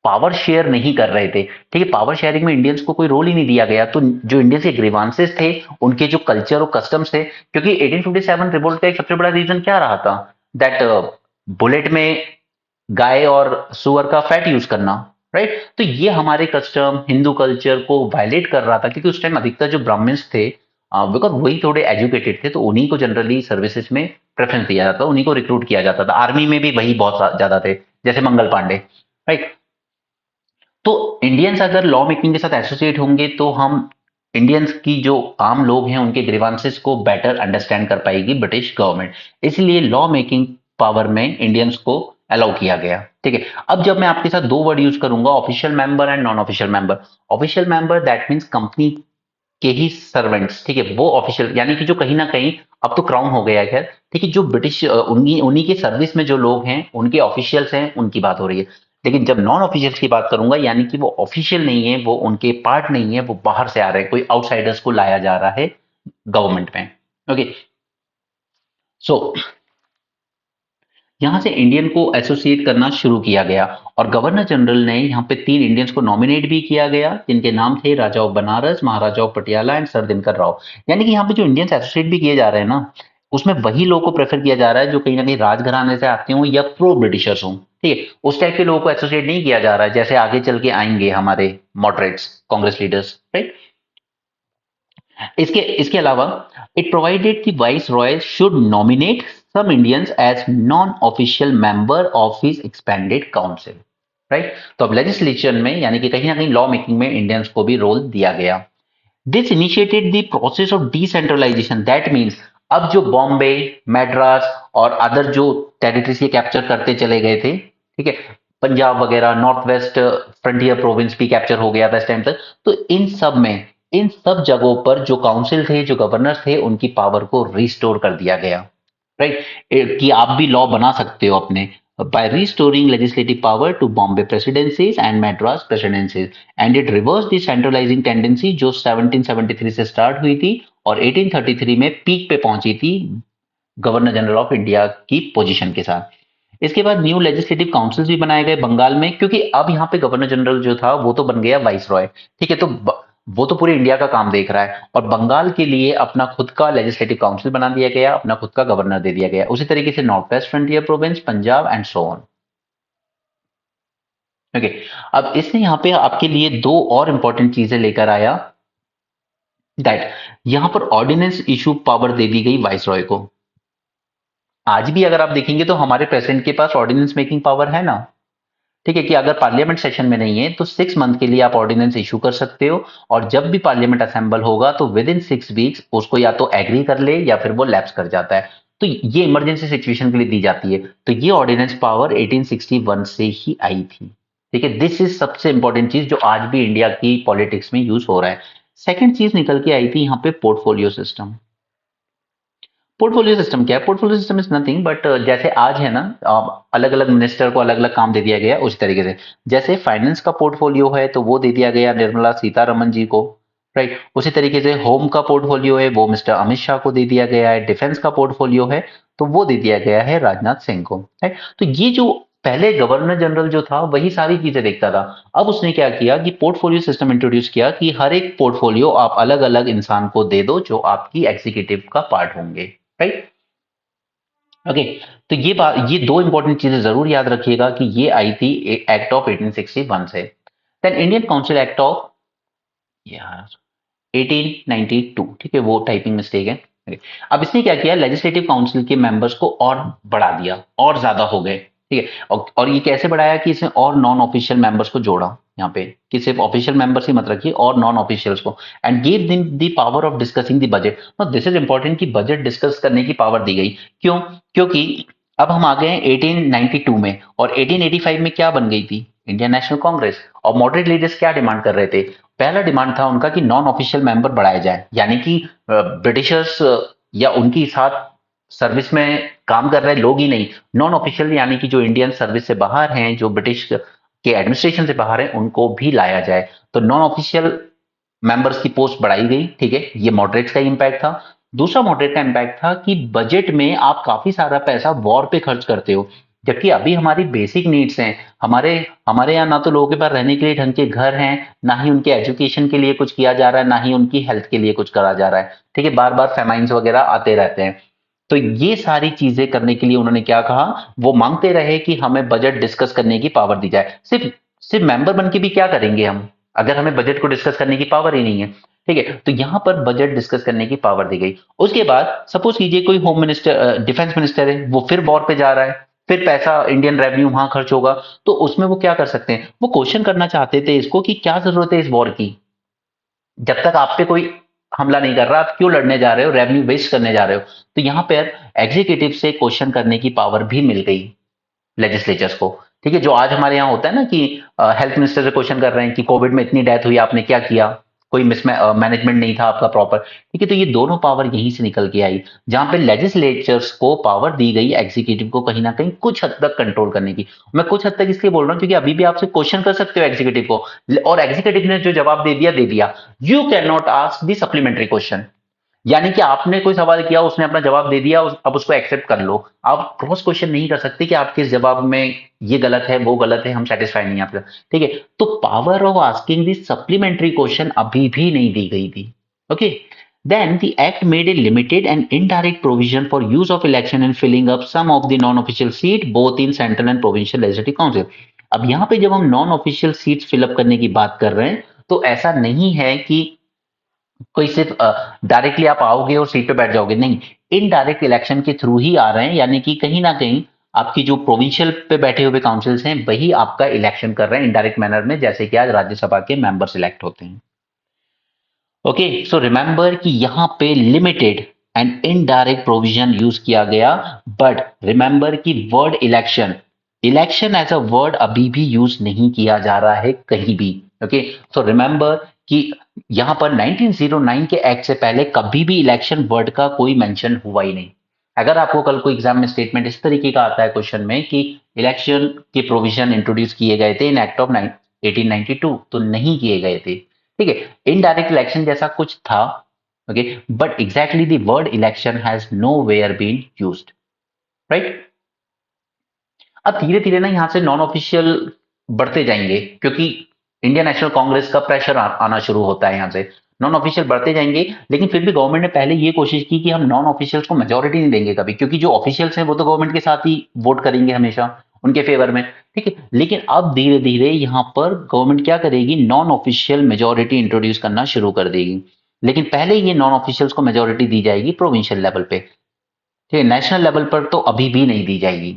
पावर शेयर नहीं कर रहे थे। ठीक है, पावर शेयरिंग में इंडियंस को कोई रोल ही नहीं दिया गया, तो जो इंडियंस के ग्रीवांसेस थे, उनके जो कल्चर और कस्टम्स थे, क्योंकि 1857 रिवोल्ट का एक सबसे बड़ा रीजन क्या रहा था, दैट बुलेट में गाय और सुअर का फैट यूज करना, राइट। तो ये हमारे कस्टम हिंदू कल्चर को वायलेट कर रहा था, क्योंकि उस टाइम अधिकतर जो ब्राह्मण्स थे, बिकॉज वही थोड़े एजुकेटेड थे, तो उन्हीं को जनरली सर्विसेज में प्रेफरेंस दिया जाता, उन्हीं को रिक्रूट किया जाता था। आर्मी में भी वही बहुत ज्यादा थे, जैसे मंगल पांडे, राइट। तो इंडियंस अगर लॉ मेकिंग के साथ एसोसिएट होंगे तो हम इंडियंस की जो आम लोग हैं उनके ग्रीवांसेस को बेटर अंडरस्टैंड कर पाएगी ब्रिटिश गवर्नमेंट, इसलिए लॉ मेकिंग पावर में इंडियंस को अलाउ किया गया। ठीक है, अब जब मैं आपके साथ दो वर्ड यूज करूंगा, official member and non official member. Official member that means company के ही सर्वेंट्स, ठीक है, वो ऑफिशियल यानी कि जो कहीं ना कहीं, अब तो क्राउन हो गया है खैर, ठीक है, जो ब्रिटिश उन्हीं उन्हीं के सर्विस में जो लोग हैं उनके ऑफिशियल्स हैं उनकी बात हो रही है। लेकिन जब नॉन ऑफिशियल्स की बात करूंगा, यानी कि वो ऑफिशियल नहीं है, वो उनके पार्ट नहीं है, वो बाहर से आ रहे हैं, कोई आउटसाइडर्स को लाया जा रहा है गवर्नमेंट में। ओके, सो यहां से इंडियन को एसोसिएट करना शुरू किया गया, और गवर्नर जनरल ने यहाँ पे 3 इंडियंस को नॉमिनेट भी किया गया, जिनके नाम थे Raja of Banaras, Maharaja of Patiala and sir Dinkar Rao. यानी कि यहाँ पे जो इंडियंस एसोसिएट भी किए जा रहे हैं ना, उसमें वही लोग को प्रेफर किया जा रहा है जो कहीं ना कहीं राजघराने से आते हों या प्रो ब्रिटिशर्स हों। ठीक है, उस टाइप के लोगों को एसोसिएट नहीं किया जा रहा है, जैसे आगे चल के आएंगे हमारे मॉडरेट्स कांग्रेस लीडर्स, राइट। इसके इसके अलावा इट प्रोवाइडेड कि vice royal should nominate some Indians as non official member of his expanded council, right. तो अब लेजिस्लेचर में यानी कि कहीं ना कहीं लॉ मेकिंग में इंडियंस को भी रोल दिया गया। This initiated the process of decentralization, that means अब जो बॉम्बे, मैड्रास और अदर जो टेरिटरीज के कैप्चर करते चले गए थे, ठीक है, पंजाब वगैरह, नॉर्थ वेस्ट फ्रंटियर प्रोविंस भी कैप्चर हो गया था इस टाइम तक, तो इन सब जगहों पर जो काउंसिल थे, जो गवर्नर थे, उनकी पावर को रिस्टोर कर दिया गया, राइट, कि आप भी लॉ बना सकते हो अपने, by restoring legislative power to Bombay presidencies and Madras presidencies, and it reversed the centralizing tendency जो 1773 से स्टार्ट हुई थी और 1833 में पीक पे पहुंची थी गवर्नर जनरल ऑफ इंडिया की पोजीशन के साथ। इसके बाद न्यू लेजिस्लेटिव काउंसिल्स भी बनाए गए बंगाल में, क्योंकि अब यहाँ पे गवर्नर जनरल जो था वो तो बन गया वाइस रॉय, ठीक है, तो वो तो पूरे इंडिया का काम देख रहा है, और बंगाल के लिए अपना खुद का लेजिस्लेटिव काउंसिल बना दिया गया, अपना खुद का गवर्नर दे दिया गया। उसी तरीके से north west frontier province, Punjab and so on. Okay, अब इसने यहाँ पे आपके लिए दो और इंपॉर्टेंट चीजें लेकर आया, दैट यहाँ पर ऑर्डिनेंस इशू पावर दे दी गई वाइस रॉय को। आज भी अगर आप देखेंगे तो हमारे प्रेसिडेंट के पास ऑर्डिनेंस मेकिंग पावर है ना, ठीक है, कि अगर पार्लियामेंट सेशन में नहीं है तो 6 मंथ के लिए आप ऑर्डिनेंस इशू कर सकते हो, और जब भी पार्लियामेंट असेंबल होगा तो विद इन 6 वीक्स उसको या तो एग्री कर ले या फिर वो लैप्स कर जाता है। तो ये इमरजेंसी सिचुएशन के लिए दी जाती है। तो ये ऑर्डिनेंस पावर 1861 से ही आई थी। ठीक है, दिस इज सबसे इंपॉर्टेंट चीज जो आज भी इंडिया की पॉलिटिक्स में यूज हो रहा है। सेकेंड चीज निकल के आई थी यहाँ पे पोर्टफोलियो सिस्टम। पोर्टफोलियो सिस्टम क्या है? Portfolio system is nothing but जैसे आज है ना, अलग अलग मिनिस्टर को अलग अलग काम दे दिया गया है, उसी तरीके से जैसे फाइनेंस का पोर्टफोलियो है तो वो दे दिया गया निर्मला सीतारमन जी को, राइट। उसी तरीके से होम का पोर्टफोलियो है वो मिस्टर अमित शाह को दे दिया गया है, डिफेंस का पोर्टफोलियो है तो वो दे दिया गया है राजनाथ सिंह को, राइट। तो ये जो पहले गवर्नर जनरल जो था वही सारी चीजें देखता था। अब उसने क्या किया कि पोर्टफोलियो सिस्टम इंट्रोड्यूस किया कि हर एक पोर्टफोलियो आप अलग अलग इंसान को दे दो जो आपकी एग्जीक्यूटिव का पार्ट होंगे, राइट। ओके, तो ये बात, ये दो इंपॉर्टेंट चीजें जरूर याद रखिएगा कि ये आई थी एक्ट ऑफ 1861 से। Then Indian council act of यार 1892, ठीक है, वो टाइपिंग मिस्टेक है। Okay, अब इसने क्या किया, लेजिस्लेटिव काउंसिल के मेंबर्स को और बढ़ा दिया, और ज्यादा हो गए, ठीक है। और ये कैसे बढ़ाया कि इसने और नॉन ऑफिशियल मेंबर्स को जोड़ा यहाँ पे, कि सिर्फ ऑफिशियल मेंबर्स ही मत रखिए और नॉन ऑफिशियल्स को, and give them the power of discussing the budget. No, this is important कि बजट डिस्कस करने की पावर दी गई। क्यों? क्योंकि अब हम आ गए हैं 1892 में, और 1885 में क्या बन गई थी? Indian national Congress. और मॉडरेट लीडर्स क्या डिमांड कर रहे थे? पहला डिमांड था उनका कि नॉन ऑफिशियल मेंबर बढ़ाए जाए, यानी कि ब्रिटिशर्स या उनकी साथ सर्विस में काम कर रहे लोग ही नहीं, नॉन ऑफिशियल यानी कि जो इंडियन सर्विस से बाहर हैं, जो ब्रिटिश के एडमिनिस्ट्रेशन से बाहर हैं, उनको भी लाया जाए। तो नॉन ऑफिशियल मेंबर्स की पोस्ट बढ़ाई गई, ठीक है, ये मॉडरेट्स का इम्पैक्ट था। दूसरा मॉडरेट का इम्पैक्ट था कि बजट में आप काफी सारा पैसा वॉर पे खर्च करते हो, जबकि अभी हमारी बेसिक नीड्स हैं, हमारे हमारे यहाँ ना तो लोगों के पास रहने के लिए ढंग के घर हैं, ना ही उनके एजुकेशन के लिए कुछ किया जा रहा है, ना ही उनकी हेल्थ के लिए कुछ करा जा रहा है, ठीक है, बार बार फेमाइन्स वगैरह आते रहते हैं। तो ये सारी चीजें करने के लिए उन्होंने क्या कहा, वो मांगते रहे कि हमें बजट डिस्कस करने की पावर दी जाए। सिर्फ सिर्फ मेंबर बन के भी क्या करेंगे हम, अगर हमें बजट को डिस्कस करने की पावर ही नहीं है, ठीक है। तो यहां पर बजट डिस्कस करने की पावर दी गई। उसके बाद सपोज कीजिए कोई होम मिनिस्टर, डिफेंस मिनिस्टर है, वो फिर वॉर पे जा रहा है, फिर पैसा इंडियन रेवेन्यू वहां खर्च होगा, तो उसमें वो क्या कर सकते हैं, वो क्वेश्चन करना चाहते थे इसको कि क्या जरूरत है इस वॉर की, जब तक आप पे कोई हमला नहीं कर रहा, आप क्यों लड़ने जा रहे हो, रेवेन्यू वेस्ट करने जा रहे हो। तो यहाँ पर एग्जीक्यूटिव से क्वेश्चन करने की पावर भी मिल गई लेजिस्लेचर्स को, ठीक है। जो आज हमारे यहाँ होता है ना कि हेल्थ मिनिस्टर से क्वेश्चन कर रहे हैं कि कोविड में इतनी डेथ हुई, आपने क्या किया, कोई मिस मैनेजमेंट नहीं था आपका प्रॉपर, ठीक है। तो ये दोनों पावर यहीं से निकल के आई, जहां पे लेजिस्लेचर्स को पावर दी गई एग्जीक्यूटिव को कहीं ना कहीं कुछ हद तक कंट्रोल करने की। मैं कुछ हद तक इसलिए बोल रहा हूँ क्योंकि अभी भी आपसे क्वेश्चन कर सकते हो एग्जीक्यूटिव को, और एग्जीक्यूटिव ने जो जवाब दे दिया। You can not ask the supplementary question, यानी कि आपने कोई सवाल किया, उसने अपना जवाब दे दिया, अब उसको एक्सेप्ट कर लो। आप क्रॉस क्वेश्चन नहीं कर सकते कि आपके इस जवाब में ये गलत है, वो गलत है, हम सेटिस्फाई नहीं है आपका, ठीक है। तो power of asking the supplementary question अभी भी नहीं दी गई थी। Okay, then the act made a limited and indirect provision for use of election and filling up some of the non-official seat both in central and provincial legislative council। अब यहाँ पे जब हम नॉन ऑफिशियल सीट्स फिलअप करने की बात कर रहे हैं तो ऐसा नहीं है कि कोई सिर्फ डायरेक्टली आप आओगे और सीट पे बैठ जाओगे, नहीं, इनडायरेक्ट इलेक्शन के थ्रू ही आ रहे हैं, यानी कि कहीं ना कहीं आपकी जो प्रोविंशियल पे बैठे हुए काउंसिल्स हैं वही आपका इलेक्शन कर रहे हैं इनडायरेक्ट मैनर में, जैसे कि आज राज्यसभा के मेंबर्स इलेक्ट होते हैं। ओके, सो रिमेंबर कि यहाँ पे limited and indirect provision use किया गया, बट रिमेंबर कि word election, election as a word अभी भी यूज नहीं किया जा रहा है कहीं भी। ओके, सो रिमेंबर कि यहां पर 1909 के एक्ट से पहले कभी भी इलेक्शन वर्ड का कोई मेंशन हुआ ही नहीं। अगर आपको कल को एग्जाम में स्टेटमेंट इस तरीके का आता है क्वेश्चन में कि इलेक्शन के प्रोविजन इंट्रोड्यूस किए गए थे इन एक्ट ऑफ 1892, तो नहीं किए गए थे, ठीक है। इनडायरेक्ट इलेक्शन जैसा कुछ था, okay, but exactly the word election has nowhere been used, right. अब धीरे धीरे ना यहाँ से नॉन ऑफिशियल बढ़ते जाएंगे, क्योंकि इंडियन नेशनल कांग्रेस का प्रेशर आना शुरू होता है, यहाँ से नॉन ऑफिशियल बढ़ते जाएंगे। लेकिन फिर भी गवर्नमेंट ने पहले ये कोशिश की कि हम नॉन ऑफिशियल्स को मेजोरिटी नहीं देंगे कभी, क्योंकि जो ऑफिशियल्स हैं वो तो गवर्नमेंट के साथ ही वोट करेंगे हमेशा उनके फेवर में, ठीक है। लेकिन अब धीरे धीरे यहाँ पर गवर्नमेंट क्या करेगी, नॉन ऑफिशियल मेजोरिटी इंट्रोड्यूस करना शुरू कर देगी। लेकिन पहले ये नॉन ऑफिशियल्स को मेजोरिटी दी जाएगी प्रोविंशियल लेवल पे। ठीक है, नेशनल लेवल पर तो अभी भी नहीं दी जाएगी।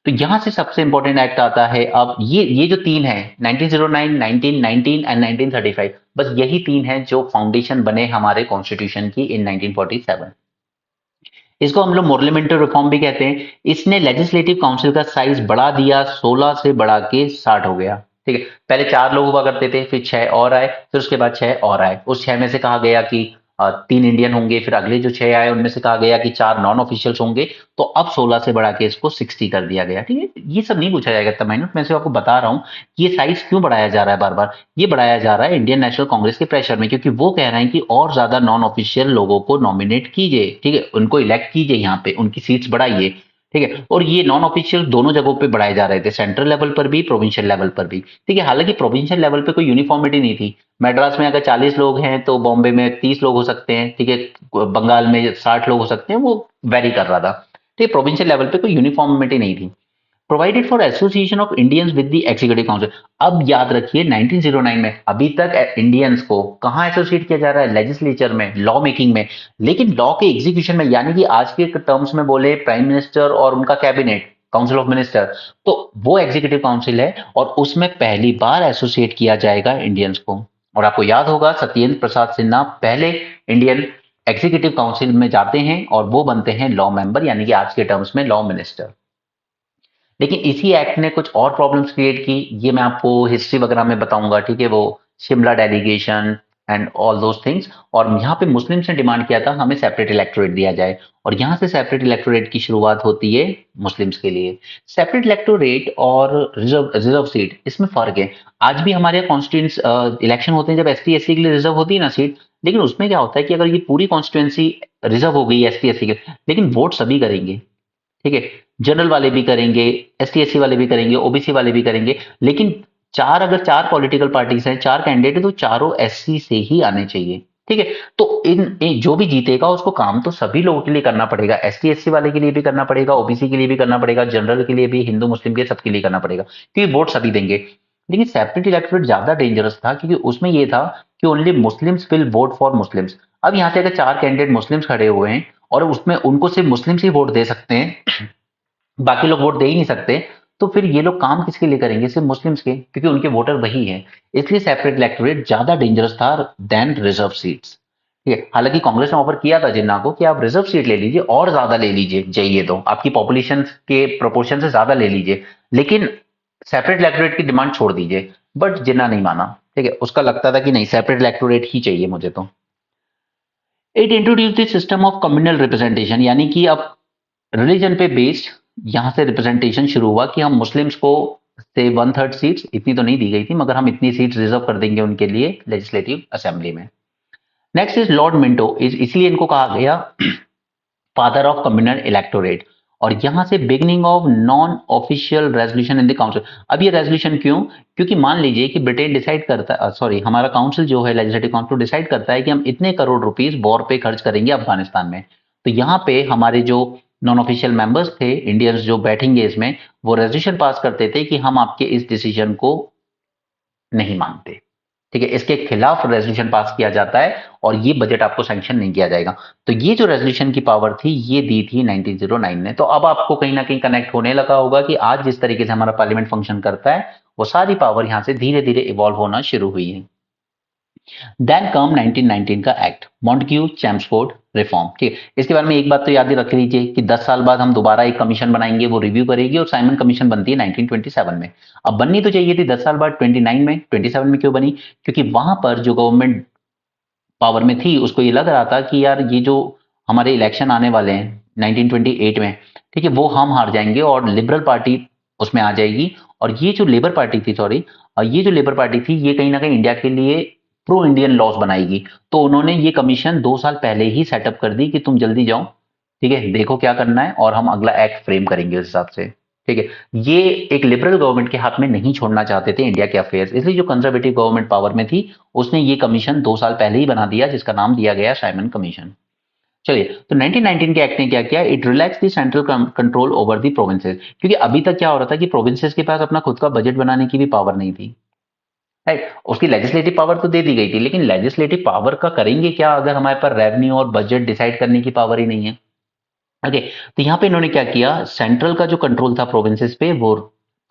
तो यहां से सबसे इंपॉर्टेंट एक्ट आता है। अब ये जो तीन है, 1909, 1919 एंड 1935, बस यही तीन है जो फाउंडेशन बने हमारे कॉन्स्टिट्यूशन की इन 1947। इसको हम लोग पार्लियामेंट्री रिफॉर्म भी कहते हैं। इसने लेजिस्लेटिव काउंसिल का साइज बढ़ा दिया, 16 से बढ़ा के 60 हो गया। ठीक है, पहले 4 लोग हुआ करते थे, फिर 6 और आए, फिर उसके बाद 6 और आए। उस 6 में से कहा गया कि 3 इंडियन होंगे, फिर अगले जो 6 आए उनमें से कहा गया कि 4 नॉन ऑफिशियल्स होंगे। तो अब 16 से बढ़ा के इसको 60 कर दिया गया। ठीक है, ये सब नहीं पूछा जाएगा इतना माइनूट, मैं सिर्फ आपको बता रहा हूँ कि ये साइज क्यों बढ़ाया जा रहा है बार बार। ये बढ़ाया जा रहा है इंडियन नेशनल कांग्रेस के प्रेशर में, क्योंकि वो कह रहे हैं कि और ज्यादा नॉन ऑफिशियल लोगों को नॉमिनेट कीजिए। ठीक है, उनको इलेक्ट कीजिए, यहाँ पे उनकी सीट्स बढ़ाइए। ठीक है, और ये नॉन ऑफिशियल दोनों जगहों पे बढ़ाए जा रहे थे, सेंट्रल लेवल पर भी, प्रोविंशियल लेवल पर भी। ठीक है, हालांकि प्रोविंशियल लेवल पे कोई यूनिफॉर्मिटी नहीं थी। मद्रास में अगर 40 लोग हैं तो बॉम्बे में 30 लोग हो सकते हैं। ठीक है, बंगाल में 60 लोग हो सकते हैं, वो वेरी कर रहा था। ठीक है, प्रोविंशियल लेवल पे कोई यूनिफॉर्मिटी नहीं थी। Provided for association of Indians with the executive council. अब याद रखिए 1909 में अभी तक इंडियंस को कहां एसोसिएट किया जा रहा है? लेजिस्लेचर में, लॉ मेकिंग में। लेकिन लॉ के एग्जीक्यूशन में, यानी कि आज के टर्म्स में बोले प्राइम मिनिस्टर और उनका कैबिनेट, काउंसिल ऑफ मिनिस्टर, तो वो एग्जीक्यूटिव काउंसिल है और उसमें पहली बार एसोसिएट किया जाएगा इंडियंस को। और आपको याद होगा सत्येंद्र प्रसाद सिन्हा पहले इंडियन एग्जीक्यूटिव काउंसिल में जाते हैं और वो बनते हैं लॉ मेंबर, यानी कि आज के टर्म्स में लॉ मिनिस्टर। लेकिन इसी एक्ट ने कुछ और प्रॉब्लम्स क्रिएट की, ये मैं आपको हिस्ट्री वगैरह में बताऊंगा। ठीक है, वो Shimla delegation and all those things. और यहाँ पे मुस्लिम्स ने डिमांड किया था हमें सेपरेट इलेक्टोरेट दिया जाए, और यहाँ से सेपरेट इलेक्टोरेट की शुरुआत होती है मुस्लिम्स के लिए। सेपरेट इलेक्टोरेट और रिजर्व रिजर्व सीट, इसमें फर्क है। आज भी हमारे यहाँ कॉन्स्टिट्यूंस इलेक्शन होते हैं जब एसटी एससी के लिए रिजर्व होती है ना सीट, लेकिन उसमें क्या होता है कि अगर ये पूरी कॉन्स्टिट्यूंसी रिजर्व हो गई एसटी एससी के, लेकिन वोट सभी करेंगे। ठीक है, जनरल वाले भी करेंगे, एसटी एससी वाले भी करेंगे, ओबीसी वाले भी करेंगे। लेकिन अगर चार पॉलिटिकल पार्टीज हैं, चार कैंडिडेट, तो चारों एससी से ही आने चाहिए। ठीक है, तो जो भी जीतेगा उसको काम तो सभी लोगों के लिए करना पड़ेगा, एसटी एससी वाले के लिए भी करना पड़ेगा, ओबीसी के लिए भी करना पड़ेगा, जनरल के लिए भी, हिंदू मुस्लिम के सबके लिए करना पड़ेगा, क्योंकि वोट सभी देंगे। लेकिन सेपरेट इलेक्टोरेट ज्यादा डेंजरस था, क्योंकि उसमें यह था कि only Muslims will vote for Muslims. अब यहां से अगर चार कैंडिडेट मुस्लिम्स खड़े हुए हैं और उसमें उनको सिर्फ मुस्लिम्स ही वोट दे सकते हैं, बाकी लोग वोट दे ही नहीं सकते, तो फिर ये लोग काम किसके लिए करेंगे? सिर्फ मुस्लिम्स के, क्योंकि उनके वोटर वही हैं। इसलिए सेपरेट इलेक्टोरेट ज्यादा डेंजरस था देन रिजर्व सीट्स। ठीक है, हालांकि कांग्रेस ने ऑफर किया था जिन्ना को कि आप रिजर्व सीट ले लीजिए और ज्यादा ले लीजिए, चाहिए तो आपकी पॉपुलेशन के प्रोपोर्शन से ज्यादा ले लीजिए, लेकिन सेपरेट इलेक्टोरेट की डिमांड छोड़ दीजिए। बट जिन्ना नहीं माना। ठीक है, उसका लगता था कि नहीं, सेपरेट इलेक्टोरेट ही चाहिए मुझे तो। It introduce the system of communal representation, यानी कि अब रिलीजन पे बेस्ड यहाँ से रिप्रेजेंटेशन शुरू हुआ कि हम मुस्लिम्स को से 1/3 सीट्स, इतनी तो नहीं दी गई थी मगर हम इतनी सीट्स रिजर्व कर देंगे उनके लिए लेजिस्लेटिव असेंबली में। नेक्स्ट इज लॉर्ड मिंटो, इसलिए इनको कहा गया फादर ऑफ कम्युनल इलेक्टोरेट। और यहां से beginning of non official resolution in the council. अब ये रेजोल्यूशन क्यों? क्योंकि मान लीजिए कि ब्रिटेन डिसाइड करता है, सॉरी, हमारा काउंसिल जो है लेजिस्लेटिव काउंसिल डिसाइड करता है कि हम इतने करोड़ रुपीस वॉर पे खर्च करेंगे अफगानिस्तान में। तो यहाँ पे हमारे जो नॉन ऑफिशियल मेंबर्स थे इंडियंस जो बैठेंगे इसमें, वो रेजोल्यूशन पास करते थे कि हम आपके इस डिसीजन को नहीं मानते। ठीक है, इसके खिलाफ रेजोल्यूशन पास किया जाता है और ये बजट आपको सैंक्शन नहीं किया जाएगा। तो ये जो रेजोल्यूशन की पावर थी ये दी थी 1909 ने। तो अब आपको कहीं ना कहीं कनेक्ट होने लगा होगा कि आज जिस तरीके से हमारा पार्लियामेंट फंक्शन करता है, वो सारी पावर यहां से धीरे धीरे इवॉल्व होना शुरू हुई है। देन कम 1919 का एक्ट मॉन्टग्यू चैम्सफोर्ड रिफॉर्म। ठीक है, इसके बारे में एक बात तो याद ही रख लीजिए कि 10 साल बाद हम दोबारा एक कमीशन बनाएंगे, वो रिव्यू करेगी, और साइमन कमीशन बनती है 1927 में। अब बननी तो चाहिए थी 10 साल बाद 29 में, 27 में क्यों बनी? क्योंकि वहां पर जो गवर्नमेंट पावर में थी उसको ये लग रहा था कि यार ये जो हमारे इलेक्शन आने वाले हैं 1928 में, ठीक है, वो हम हार जाएंगे और लिबरल पार्टी उसमें आ जाएगी। और ये जो लेबर पार्टी थी, सॉरी, ये जो लेबर पार्टी थी ये कहीं ना कहीं इंडिया के लिए प्रो इंडियन लॉस बनाएगी। तो उन्होंने ये कमीशन 2 साल पहले ही सेटअप कर दी कि तुम जल्दी जाओ, ठीक है, देखो क्या करना है और हम अगला एक्ट फ्रेम करेंगे उस हिसाब से। ठीक है, ये एक लिबरल गवर्नमेंट के हाथ में नहीं छोड़ना चाहते थे इंडिया के अफेयर्स, इसलिए जो कंजर्वेटिव गवर्नमेंट पावर में थी उसने ये कमीशन 2 साल पहले ही बना दिया, जिसका नाम दिया गया साइमन कमीशन। चलिए, तो 1919 के एक्ट ने क्या किया? It relax the central control over the provinces. क्योंकि अभी तक क्या हो रहा था कि प्रोविंसेस के पास अपना खुद का बजट बनाने की भी पावर नहीं थी। राइट, उसकी लेजिस्लेटिव पावर तो दे दी गई थी, लेकिन लेजिस्लेटिव पावर का करेंगे क्या अगर हमारे पास रेवेन्यू और बजट डिसाइड करने की पावर ही नहीं है? ओके, तो यहाँ पे इन्होंने क्या किया, सेंट्रल का जो कंट्रोल था प्रोविंसेस पे वो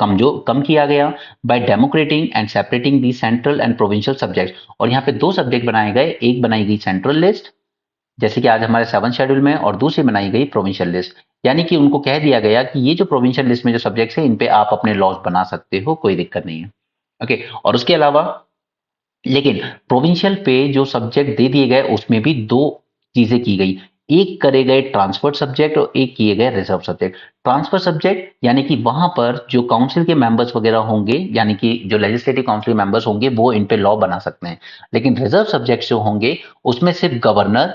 कम किया गया by demarcating and separating the central and provincial subject. और यहाँ पे दो सब्जेक्ट बनाए गए, एक बनाई गई सेंट्रल लिस्ट जैसे कि आज हमारे 7 शेड्यूल में, और दूसरी बनाई गई प्रोविंशियल लिस्ट। यानी कि उनको कह दिया गया कि ये जो प्रोविंशियल लिस्ट में जो सब्जेक्ट्स हैं इन पे आप अपने लॉज बना सकते हो, कोई दिक्कत नहीं है। ओके, और उसके अलावा लेकिन प्रोविंशियल पे जो सब्जेक्ट दे दिए गए उसमें भी दो चीजें की गई, एक करे गए ट्रांसफर्ड सब्जेक्ट और एक किए गए रिजर्व सब्जेक्ट। ट्रांसफर सब्जेक्ट यानी कि वहां पर जो काउंसिल के मेंबर्स वगैरह होंगे, यानी कि जो लेजिस्लेटिव काउंसिल मेंबर्स होंगे वो इन पे लॉ बना सकते हैं। लेकिन रिजर्व सब्जेक्ट जो होंगे उसमें सिर्फ गवर्नर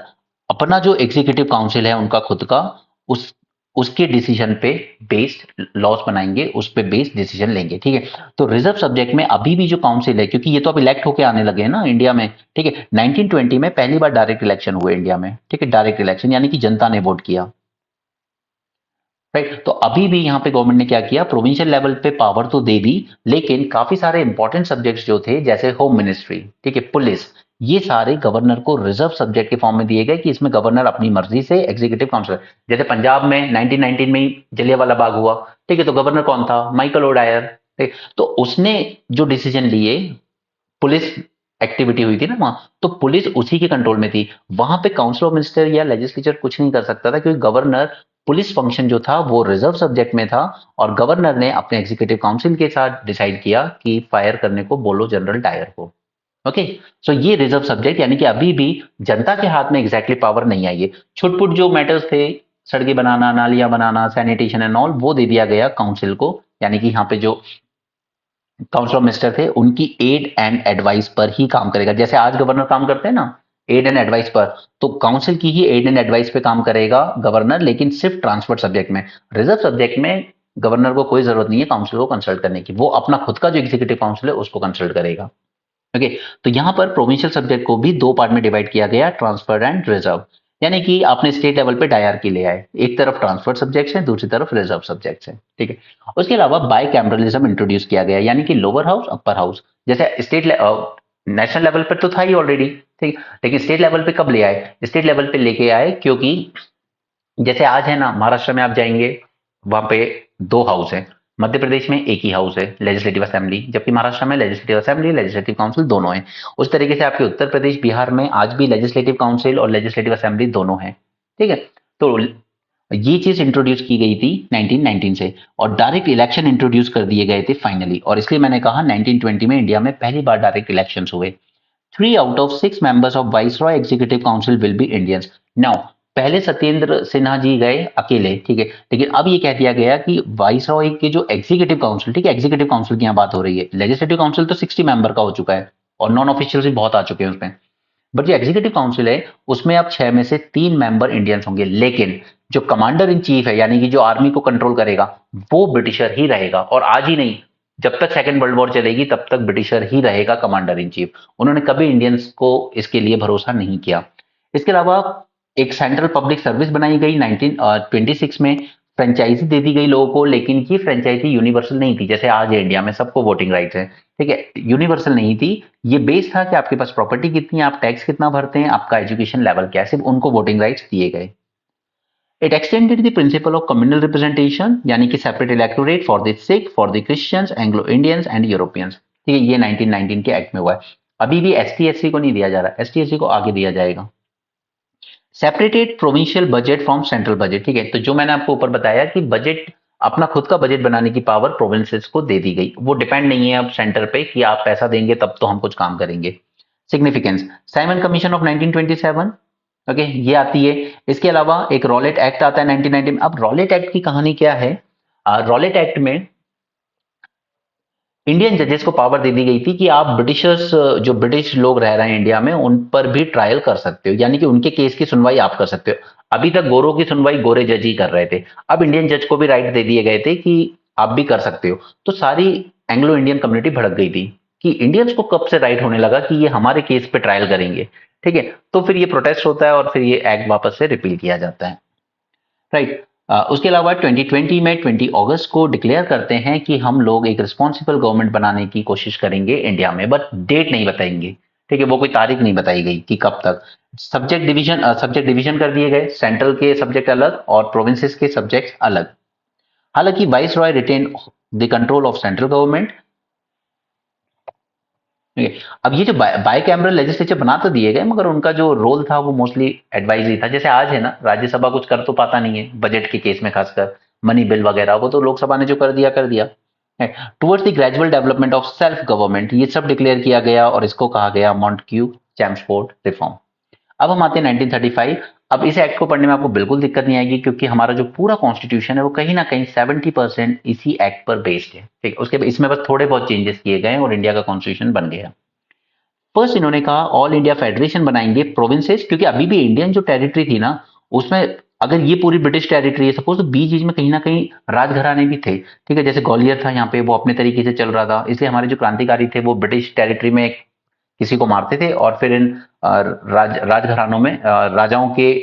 अपना जो एग्जीक्यूटिव काउंसिल है उनका खुद का, उस उसके डिसीजन पे बेस्ड लॉज बनाएंगे, उस पे बेस्ड डिसीजन लेंगे। ठीक है, तो रिजर्व सब्जेक्ट में अभी भी जो काउंसिल है, क्योंकि ये तो अब इलेक्ट होके आने लगे हैं ना इंडिया में। ठीक है, 1920 में पहली बार डायरेक्ट इलेक्शन हुए इंडिया में। ठीक है, डायरेक्ट इलेक्शन यानी कि जनता ने वोट किया। राइट, तो अभी भी यहाँ पे गवर्नमेंट ने क्या किया, प्रोविंशियल लेवल पे पावर तो दे दी, लेकिन काफी सारे इंपॉर्टेंट सब्जेक्ट्स जो थे जैसे होम मिनिस्ट्री, ठीक है, पुलिस, ये सारे गवर्नर को रिजर्व सब्जेक्ट के फॉर्म में दिए गए कि इसमें गवर्नर अपनी मर्जी से एग्जीक्यूटिव काउंसिल। जैसे पंजाब में 1919 में ही जलियांवाला बाग हुआ, ठीक है, तो गवर्नर कौन था, माइकल ओडायर। ठीक, तो उसने जो डिसीजन लिए, पुलिस एक्टिविटी हुई थी ना वहां, तो पुलिस उसी के कंट्रोल में थी। वहां पे काउंसिल ऑफ मिनिस्टर या लेजिस्लेचर कुछ नहीं कर सकता था, क्योंकि गवर्नर, पुलिस फंक्शन जो था वो रिजर्व सब्जेक्ट में था, और गवर्नर ने अपने एग्जीक्यूटिव काउंसिल के साथ डिसाइड किया कि फायर करने को बोलो जनरल डायर को। ओके, सो ये रिजर्व सब्जेक्ट यानी कि अभी भी जनता के हाथ में एग्जैक्टली पावर नहीं आई है। छुटपुट जो मैटर्स थे, सड़कें बनाना, नालियां बनाना, सैनिटेशन एंड ऑल, वो दे दिया गया काउंसिल को। यानी कि यहाँ पे जो काउंसिल ऑफ मिनिस्टर थे उनकी एड एंड एडवाइस पर ही काम करेगा, जैसे आज गवर्नर काम करते हैं ना एड एंड एडवाइस पर, तो काउंसिल की ही एड एंड एडवाइस पे काम करेगा गवर्नर, लेकिन सिर्फ ट्रांसपोर्ट सब्जेक्ट में। रिजर्व सब्जेक्ट में गवर्नर को कोई जरूरत नहीं है काउंसिल को कंसल्ट करने की, वो अपना खुद का जो एग्जीक्यूटिव काउंसिल है उसको कंसल्ट करेगा। ओके, तो यहां पर प्रोविंशियल सब्जेक्ट को भी दो पार्ट में डिवाइड किया गया, ट्रांसफर्ड एंड रिजर्व। यानी कि आपने स्टेट लेवल पे डायरकी ले आए, एक तरफ ट्रांसफर्ड सब्जेक्ट्स हैं, दूसरी तरफ रिजर्व सब्जेक्ट्स हैं। ठीक है, उसके अलावा बाई कैमरलिज्म इंट्रोड्यूस किया गया, यानी कि लोअर हाउस अपर हाउस। जैसे नेशनल लेवल पर तो था ही ऑलरेडी, ठीक, लेकिन स्टेट लेवल पे कब ले आए, स्टेट लेवल पे लेके आए क्योंकि जैसे आज है ना महाराष्ट्र में आप जाएंगे, वहां पे दो हाउस है, मध्य प्रदेश में एक ही हाउस है लेजिस्लेटिव असेंबली, जबकि महाराष्ट्र में लेजिस्लेटिव असेंबली लेजिस्लेटिव काउंसिल दोनों है। उस तरीके से आपके उत्तर प्रदेश बिहार में आज भी लेजिस्लेटिव काउंसिल और लेजिस्लेटिव असेंबली दोनों है। ठीक है, तो ये चीज इंट्रोड्यूस की गई थी 1919 से, और डायरेक्ट इलेक्शन इंट्रोड्यूस कर दिए गए थे फाइनली, और इसलिए मैंने कहा 1920 में इंडिया में पहली बार डायरेक्ट इलेक्शन हुए। 3 out of 6 members of viceroy executive council will be Indians. Now पहले सत्येंद्र सिन्हा जी गए अकेले, ठीक है, लेकिन अब ये कह दिया गया कि वाइसरॉय के जो एग्जीक्यूटिव काउंसिल, ठीक है, एग्जीक्यूटिव काउंसिल की यहाँ बात हो रही है, लेजिस्लेटिव काउंसिल तो 60 मेंबर का हो चुका है और नॉन ऑफिशियल भी बहुत आ चुके हैं उसमें, बट जो एग्जीक्यूटिव काउंसिल है उसमें अब 6 में से 3 मेंबर इंडियंस होंगे, लेकिन जो कमांडर इन चीफ है यानी कि जो आर्मी को कंट्रोल करेगा वो ब्रिटिशर ही रहेगा, और आज ही नहीं, जब तक सेकेंड वर्ल्ड वॉर चलेगी तब तक ब्रिटिशर ही रहेगा कमांडर इन चीफ। उन्होंने कभी इंडियंस को इसके लिए भरोसा नहीं किया। इसके अलावा एक सेंट्रल पब्लिक सर्विस बनाई गई 1926 में, फ्रेंचाइजी दे दी गई लोगों को, लेकिन ये फ्रेंचाइजी यूनिवर्सल नहीं थी, जैसे आज है इंडिया में सबको वोटिंग राइट्स है, ठीक है, यूनिवर्सल नहीं थी। ये बेस था कि आपके पास प्रॉपर्टी कितनी है, आप टैक्स कितना भरते हैं, आपका एजुकेशन लेवल क्या है, सिर्फ उनको वोटिंग राइट्स दिए गए। It extended the principle of communal representation, यानी कि separate electorate for the Sikh, for the Christians, Anglo Indians and Europeans. ठीक है, ये 1919 के एक्ट में हुआ है। अभी भी एस टी एस सी को नहीं दिया जा रहा, एस टी एस सी को आगे दिया जाएगा। Separated provincial budget from central budget, ठीक है, तो जो मैंने आपको ऊपर बताया कि बजट, अपना खुद का बजट बनाने की पावर प्रोविंसेस को दे दी गई, वो डिपेंड नहीं है अब सेंटर पे कि आप पैसा देंगे तब तो हम कुछ काम करेंगे। Significance, Simon commission of 1927, okay, ये आती है। इसके अलावा एक रॉलेट एक्ट आता है 1990 में। अब रॉलेट एक्ट की कहानी क्या है, रॉलेट एक्ट में इंडियन जजेस को पावर दे दी गई थी कि आप ब्रिटिशर्स, जो ब्रिटिश लोग रह रहे हैं इंडिया में, उन पर भी ट्रायल कर सकते हो, यानी कि उनके केस की सुनवाई आप कर सकते हो। अभी तक गोरों की सुनवाई गोरे जज ही कर रहे थे, अब इंडियन जज को भी राइट दे दिए गए थे कि आप भी कर सकते हो। तो सारी एंग्लो इंडियन कम्युनिटी भड़क गई थी कि इंडियंस को कब से राइट होने लगा कि ये हमारे केस पे ट्रायल करेंगे। ठीक है, तो फिर ये प्रोटेस्ट होता है और फिर ये एक्ट वापस से रिपील किया जाता है। राइट, उसके अलावा 2020 में 20 अगस्त को डिक्लेयर करते हैं कि हम लोग एक रिस्पॉन्सिबल गवर्नमेंट बनाने की कोशिश करेंगे इंडिया में, बट डेट नहीं बताएंगे। ठीक है, वो कोई तारीख नहीं बताई गई कि कब तक। सब्जेक्ट डिवीजन कर दिए गए, सेंट्रल के सब्जेक्ट अलग और प्रोविंसेस के सब्जेक्ट अलग। हालांकि viceroy retain the control of central government. ठीक है, अब ये जो बाई कैमरल लेजिस्लेचर बना तो दिए गए, मगर उनका जो रोल था वो मोस्टली एडवाइजरी था। जैसे आज है ना, राज्यसभा कुछ कर तो पाता नहीं है बजट के केस में, खासकर मनी बिल वगैरह, वो तो लोकसभा ने जो कर दिया। Towards the gradual development of self government, ये सब डिक्लेयर किया गया और इसको कहा गया मॉन्टक्यू चैम्सफोर्ड रिफॉर्म। अब हम आते हैं 1935। अब इस एक्ट को पढ़ने में आपको बिल्कुल दिक्कत नहीं आएगी, क्योंकि हमारा जो पूरा कॉन्स्टिट्यूशन है वो कहीं ना कहीं 70% इसी एक्ट पर बेस्ड है। ठीक है, उसके इसमें बस थोड़े बहुत चेंजेस किए गए और इंडिया का कॉन्स्टिट्यूशन बन गया। फर्स्ट इन्होंने कहा ऑल इंडिया फेडरेशन बनाएंगे प्रोविंसेस, क्योंकि अभी भी इंडियन जो टेरिटरी थी ना, उसमें अगर ये पूरी ब्रिटिश टेरिटरी है सपोज, तो बीच बीच में कहीं ना कहीं राजघराने भी थे। ठीक है, जैसे ग्वालियर था यहाँ पे, वो अपने तरीके से चल रहा था, इसलिए हमारे जो क्रांतिकारी थे वो ब्रिटिश टेरिटरी में किसी को मारते थे और फिर इन राजघरानों में राजाओं के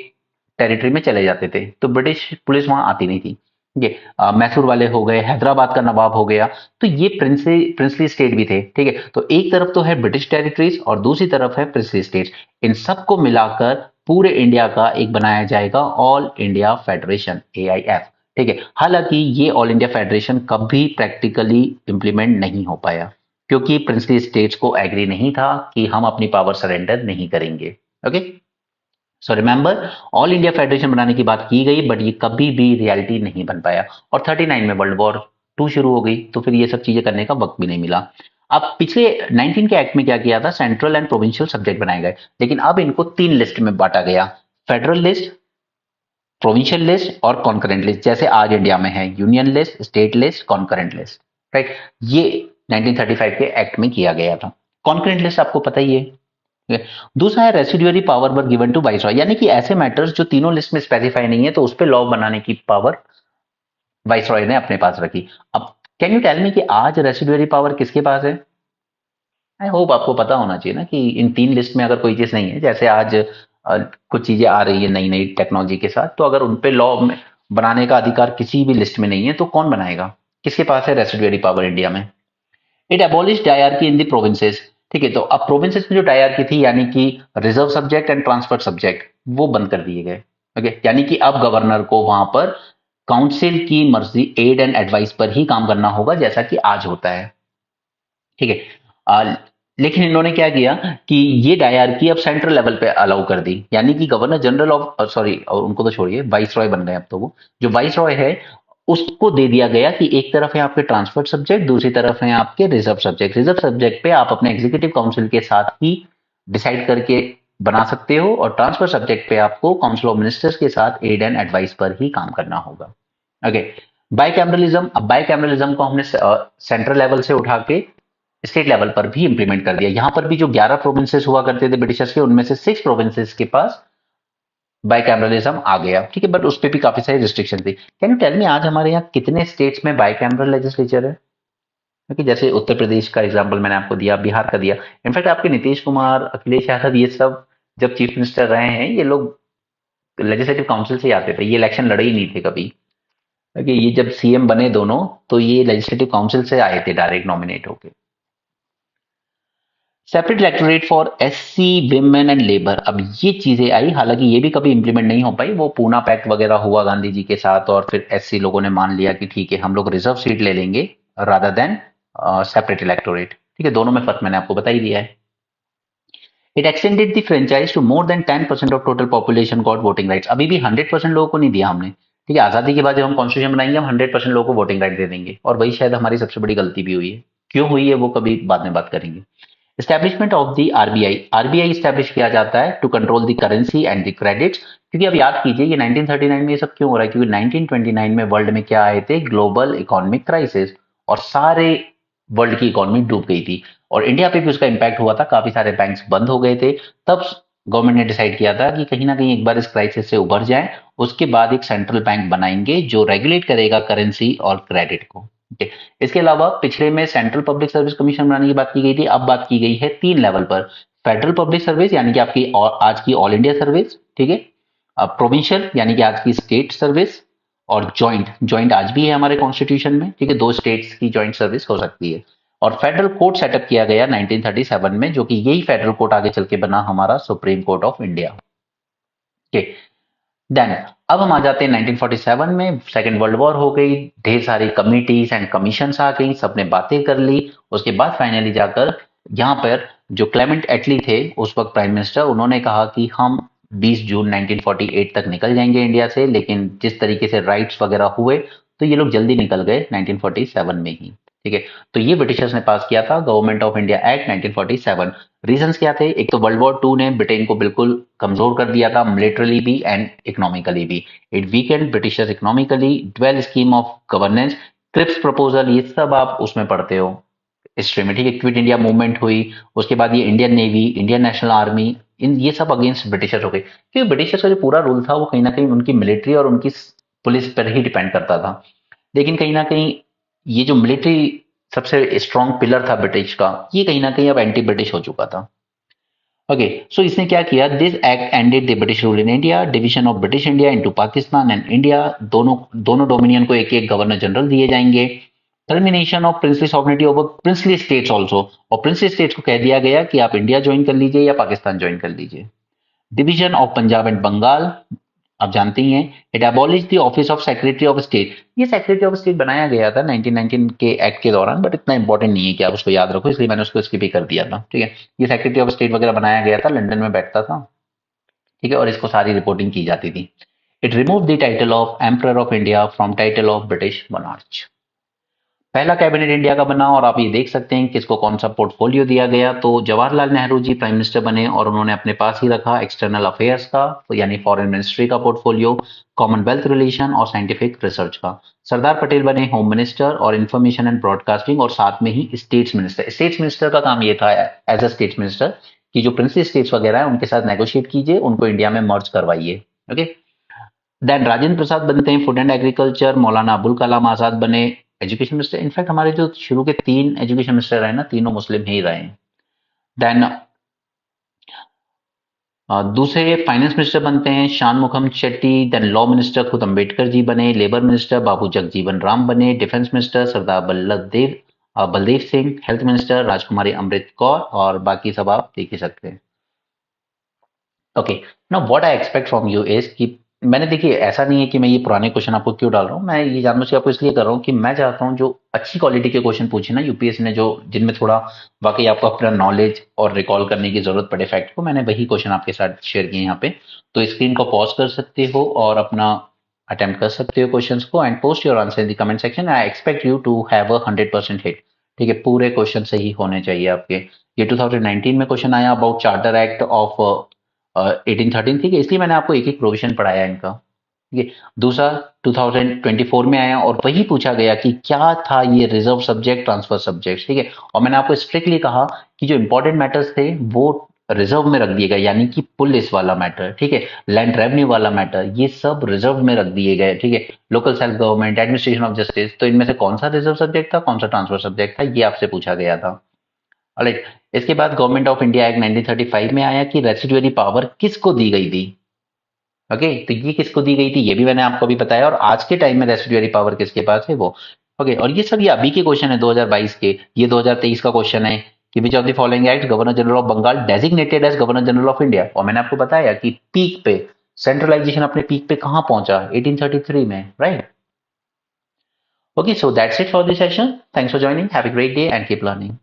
टेरिटरी में चले जाते थे, तो ब्रिटिश पुलिस वहां आती नहीं थी। ये मैसूर वाले हो गए, हैदराबाद का नवाब हो गया, तो ये प्रिंसली स्टेट भी थे। ठीक है, तो एक तरफ तो है ब्रिटिश टेरिटरीज और दूसरी तरफ है प्रिंसली स्टेट्स, इन सबको मिलाकर पूरे इंडिया का एक बनाया जाएगा ऑल इंडिया फेडरेशन, AIF। ठीक है, हालांकि ये ऑल इंडिया फेडरेशन कभी प्रैक्टिकली इंप्लीमेंट नहीं हो पाया, क्योंकि प्रिंसली स्टेट्स को एग्री नहीं था कि हम अपनी पावर सरेंडर नहीं करेंगे। Okay, so remember, all India federation बनाने की बात की गई, बट ये कभी भी रियलिटी नहीं बन पाया। और 39 में वर्ल्ड वॉर 2 शुरू हो गई, तो फिर ये सब चीजें करने का वक्त भी नहीं मिला। अब पिछले 19 के एक्ट में क्या किया था, सेंट्रल एंड प्रोविंशियल सब्जेक्ट बनाए गए, लेकिन अब इनको 3 लिस्ट में बांटा गया, फेडरल लिस्ट, प्रोविंशियल लिस्ट और कॉन्करेंट लिस्ट। जैसे आज इंडिया में है union list, state list, concurrent list. Right, ये 1935 के एक्ट में किया गया था। कॉन्करेंट लिस्ट आपको पता ही है। ठीक है? दूसरा है residuary power were given to viceroy, यानी कि ऐसे मैटर्स जो तीनों लिस्ट में स्पेसिफाई नहीं है, तो उस पर लॉ बनाने की पावर वाइसरॉय ने अपने पास रखी। अब कैन यू टेल मी कि आज रेसिडुअरी पावर किसके पास है? आई होप आपको पता होना चाहिए ना कि इन 3 लिस्ट में अगर कोई चीज नहीं है, जैसे आज कुछ चीजें आ रही है नई नई टेक्नोलॉजी के साथ, तो अगर उन पे लॉ बनाने का अधिकार किसी भी लिस्ट में नहीं है, तो कौन बनाएगा? किसके पास है रेसिडुअरी पावर इंडिया में? It abolish dyarchy in the provinces. ठीक है, तो अब प्रोविंसेस में जो डायरकी थी, यानी कि reserve subject and transfer subject, वो बंद कर दिए गए। ओके, यानी कि अब गवर्नर को वहां पर काउंसिल की मर्जी, एड एंड एडवाइस पर ही काम करना होगा, जैसा कि आज होता है। ठीक है, लेकिन इन्होंने क्या किया कि ये डायरकी अब सेंट्रल लेवल पे अलाउ कर दी, यानी कि गवर्नर जनरल ऑफ सॉरी, और उनको तो छोड़िए, वाइस रॉय बन गए अब तो, वो जो वाइस रॉय है उसको दे दिया गया कि एक तरफ है आपके ट्रांसफर सब्जेक्ट, दूसरी तरफ है आपके रिजर्व सब्जेक्ट। रिजर्व सब्जेक्ट पे आप अपने एग्जीक्यूटिव काउंसिल के साथ ही डिसाइड करके बना सकते हो, और ट्रांसफर सब्जेक्ट पे आपको काउंसिल ऑफ मिनिस्टर्स के साथ एड एंड एडवाइस पर ही काम करना होगा। ओके, बाइकैमरलिज्म, अब बाइकैमरलिज्म को हमने सेंट्रल लेवल से उठा के स्टेट लेवल पर भी इंप्लीमेंट कर दिया। यहां पर भी जो 11 प्रोविंसेस हुआ करते थे ब्रिटिशर्स के, उनमें से 6 प्रोविंसेस के पास बाइकैमरलिज्म आ गया। ठीक है, बट उस पर भी काफी सारी रिस्ट्रिक्शन थी। कैन यू टेल मी आज हमारे यहाँ कितने स्टेट्स में बाइकैमरल लेजिस्लेचर है? क्योंकि जैसे उत्तर प्रदेश का एग्जाम्पल मैंने आपको दिया, बिहार का दिया, इनफैक्ट आपके नीतीश कुमार, अखिलेश यादव, ये सब जब चीफ मिनिस्टर रहे हैं, ये लोग लेजिस्लेटिव काउंसिल से ही आते थे, ये इलेक्शन लड़े ही नहीं थे कभी। क्योंकि ये जब सीएम बने दोनों, तो ये लेजिस्लेटिव काउंसिल से आए थे डायरेक्ट नॉमिनेट होके। Separate electorate for SC, women and labour, अब ये चीजें आई, हालांकि ये भी कभी इंप्लीमेंट नहीं हो पाई। वो पूना पैक्ट वगैरह हुआ गांधी जी के साथ, और फिर SC लोगों ने मान लिया कि ठीक है हम लोग रिजर्व सीट ले लेंगे रादर देन सेपरेट इलेक्टोरेट। ठीक है, दोनों में फर्क मैंने आपको बता ही दिया है। It extended the franchise to more than 10% of total population got voting rights. अभी भी 100% लोगों को नहीं दिया हमने। ठीक है, आजादी के बाद जब हम कॉन्स्टिट्यूशन बनाएंगे, हम 100% लोगों को वोटिंग राइट दे देंगे, और वही शायद हमारी सबसे बड़ी गलती भी हुई है। क्यों हुई है वो कभी बाद में बात करेंगे। Establishment of the RBI, RBI establish किया जाता है to control the currency and the credits. क्योंकि अब याद कीजिए ये 1939 में ये सब क्यों हो रहा है, क्योंकि 1929 में वर्ल्ड में क्या आए थे, ग्लोबल इकोनॉमिक क्राइसिस, और सारे वर्ल्ड की इकोनॉमी डूब गई थी, और इंडिया पे भी उसका इंपैक्ट हुआ था, काफी सारे बैंक्स बंद हो गए थे। तब गवर्नमेंट ने डिसाइड किया था कि कहीं ना कहीं एक बार इस क्राइसिस से उभर जाए, उसके बाद एक सेंट्रल बैंक बनाएंगे जो रेगुलेट करेगा करेंसी और क्रेडिट को। ठीक है, इसके अलावा पिछले में सेंट्रल पब्लिक सर्विस कमीशन बनाने की बात की गई थी, अब बात की गई है 3 लेवल पर। फेडरल पब्लिक सर्विस, यानी कि आपकी आज की ऑल इंडिया सर्विस। ठीक है, प्रोविंशियल यानी कि आज की स्टेट सर्विस, और ज्वाइंट, ज्वाइंट आज भी है हमारे कॉन्स्टिट्यूशन में। ठीक है, 2 स्टेट्स की ज्वाइंट सर्विस हो सकती है। और फेडरल कोर्ट सेटअप किया गया 1937 में, जो कि यही फेडरल कोर्ट आगे चल के बना हमारा supreme court of India. Okay, then अब हम आ जाते हैं 1947 में। सेकेंड वर्ल्ड वॉर हो गई, ढेर सारी कमिटीज एंड कमीशंस आ गई, सबने बातें कर ली। उसके बाद फाइनली जाकर यहाँ पर जो क्लेमेंट एटली थे उस वक्त प्राइम मिनिस्टर, उन्होंने कहा कि हम 20 जून 1948 तक निकल जाएंगे इंडिया से, लेकिन जिस तरीके से राइट्स वगैरह हुए तो ये लोग जल्दी निकल गए 1947 में ही। ठीक है, तो ये ब्रिटिशर्स ने पास किया था government of India act 1947। Reasons क्या थे? एक तो वर्ल्ड वॉर टू ने ब्रिटेन को बिल्कुल कमजोर कर दिया था, मिलिटरली भी एंड इकोनॉमिकली भी। It weakened Britishers economically, dual scheme of governance, Cripps proposal, ये सब आप उसमें पढ़ते हो हिस्ट्री में। ठीक है, क्विट इंडिया मूवमेंट हुई, उसके बाद ये Indian navy, Indian national army, इन ये सब अगेंस्ट ब्रिटिशर्स हो गए, क्योंकि ब्रिटिशर्स का जो पूरा रूल था वो कहीं ना कहीं उनकी मिलिट्री और उनकी पुलिस पर ही डिपेंड करता था। लेकिन कहीं ना कहीं ये जो मिलिट्री सबसे स्ट्रॉन्ग पिलर था ब्रिटिश का, ये कहीं ना कहीं अब एंटी ब्रिटिश हो चुका था। ओके, सो इसने क्या किया? This act ended the British rule in India, division of British India into Pakistan and India. दोनों दोनों डोमिनियन को एक एक गवर्नर जनरल दिए जाएंगे। Termination of princely sovereignty over princely states also, और प्रिंसली स्टेट्स को कह दिया गया कि आप इंडिया ज्वाइन कर लीजिए या पाकिस्तान ज्वाइन कर लीजिए। Division of Punjab and Bengal, आप जानते ही हैं। It abolish the office of secretary of state. ये सेक्रेटरी ऑफ स्टेट बनाया गया था 1919 के एक्ट के दौरान, बट इतना इंपॉर्टेंट नहीं है कि आप उसको याद रखो, इसलिए मैंने उसको स्किप ही कर दिया था। ठीक है, ये सेक्रेटरी ऑफ स्टेट वगैरह बनाया गया था, लंदन में बैठता था। ठीक है, और इसको सारी रिपोर्टिंग की जाती थी। It remove the title of emperor of India from title of British monarch. पहला कैबिनेट इंडिया का बना, और आप ये देख सकते हैं किसको कौन सा पोर्टफोलियो दिया गया। तो जवाहरलाल नेहरू जी प्राइम मिनिस्टर बने और उन्होंने अपने पास ही रखा एक्सटर्नल अफेयर्स का, तो यानी फॉरेन मिनिस्ट्री का पोर्टफोलियो, कॉमनवेल्थ रिलेशन और साइंटिफिक रिसर्च का। सरदार पटेल बने होम मिनिस्टर और इंफॉर्मेशन एंड ब्रॉडकास्टिंग, और साथ में ही स्टेट्स मिनिस्टर। स्टेट्स मिनिस्टर का काम ये था एज अ स्टेट्स मिनिस्टर कि जो प्रिंसली स्टेट्स वगैरह है उनके साथ नेगोशिएट कीजिए, उनको इंडिया में मर्ज करवाइए। ओके, देन राजेंद्र प्रसाद बनते हैं food and agriculture. Maulana Abul Kalam Azad बने एजुकेशन मिनिस्टर। इनफैक्ट हमारे जो शुरू के 3 एजुकेशन मिनिस्टर रहे ना, तीनों मुस्लिम ही रहे। देन दूसरे फाइनेंस मिनिस्टर बनते हैं शानमुखम शेट्टी। देन लॉ मिनिस्टर खुद अंबेडकर जी बने। लेबर मिनिस्टर बाबू जगजीवन राम बने। डिफेंस मिनिस्टर सरदार बलदेव सिंह। हेल्थ मिनिस्टर राजकुमारी अमृत कौर, और बाकी सब आप देख ही सकते हैं। Okay, now what I expect from you is कि मैंने, देखिए ऐसा नहीं है कि मैं ये पुराने क्वेश्चन आपको क्यों डाल रहा हूँ, मैं ये जानबूझ के आपको इसलिए कर रहा हूँ कि मैं चाहता हूँ जो अच्छी क्वालिटी के क्वेश्चन पूछे ना यूपीएससी ने, जो जिनमें थोड़ा वाकई आपको अपना नॉलेज और रिकॉल करने की जरूरत पड़े फैक्ट को, मैंने वही क्वेश्चन आपके साथ शेयर किए यहाँ पे। तो स्क्रीन को पॉज कर सकते हो और अपना अटेम्प्ट कर सकते हो क्वेश्चंस को, and post your answer in the comment section. I expect you to have a 100% hit. ठीक है, पूरे क्वेश्चन सही होने चाहिए आपके। ये 2019 में क्वेश्चन आया अबाउट चार्टर एक्ट ऑफ 1813। ठीक है, इसलिए मैंने आपको एक एक प्रोविजन पढ़ाया इनका। ठीक है, दूसरा 2024 में आया और वही पूछा गया कि क्या था ये रिजर्व सब्जेक्ट, ट्रांसफर सब्जेक्ट। ठीक है, और मैंने आपको स्ट्रिक्टली कहा कि जो इंपॉर्टेंट मैटर्स थे वो रिजर्व में रख दिए गए, यानी कि पुलिस वाला मैटर, ठीक है, लैंड रेवेन्यू वाला मैटर, ये सब रिजर्व में रख दिए गए। ठीक है, local self government, administration of justice, तो इनमें से कौन सा रिजर्व सब्जेक्ट था, कौन सा ट्रांसफर सब्जेक्ट था, ये आपसे पूछा गया था। ऑलराइट, इसके बाद गवर्नमेंट ऑफ इंडिया एक्ट 1935 में आया कि रेसिडुअरी पावर किसको दी गई थी। ओके, तो ये किसको दी गई थी ये भी मैंने आपको अभी बताया, और आज के टाइम में रेसिडुअरी पावर किसके पास है वो। ओके, और ये सब ये अभी के क्वेश्चन है 2022 के। ये 2023 का क्वेश्चन है कि which of the following act governor general of Bengal designated as governor general of India, और मैंने आपको बताया कि पीक पे सेंट्रलाइजेशन अपने पीक पे कहां पहुंचा, 1833 में, right. Okay, so that's it for this session. Thanks for joining, have a great day and keep learning.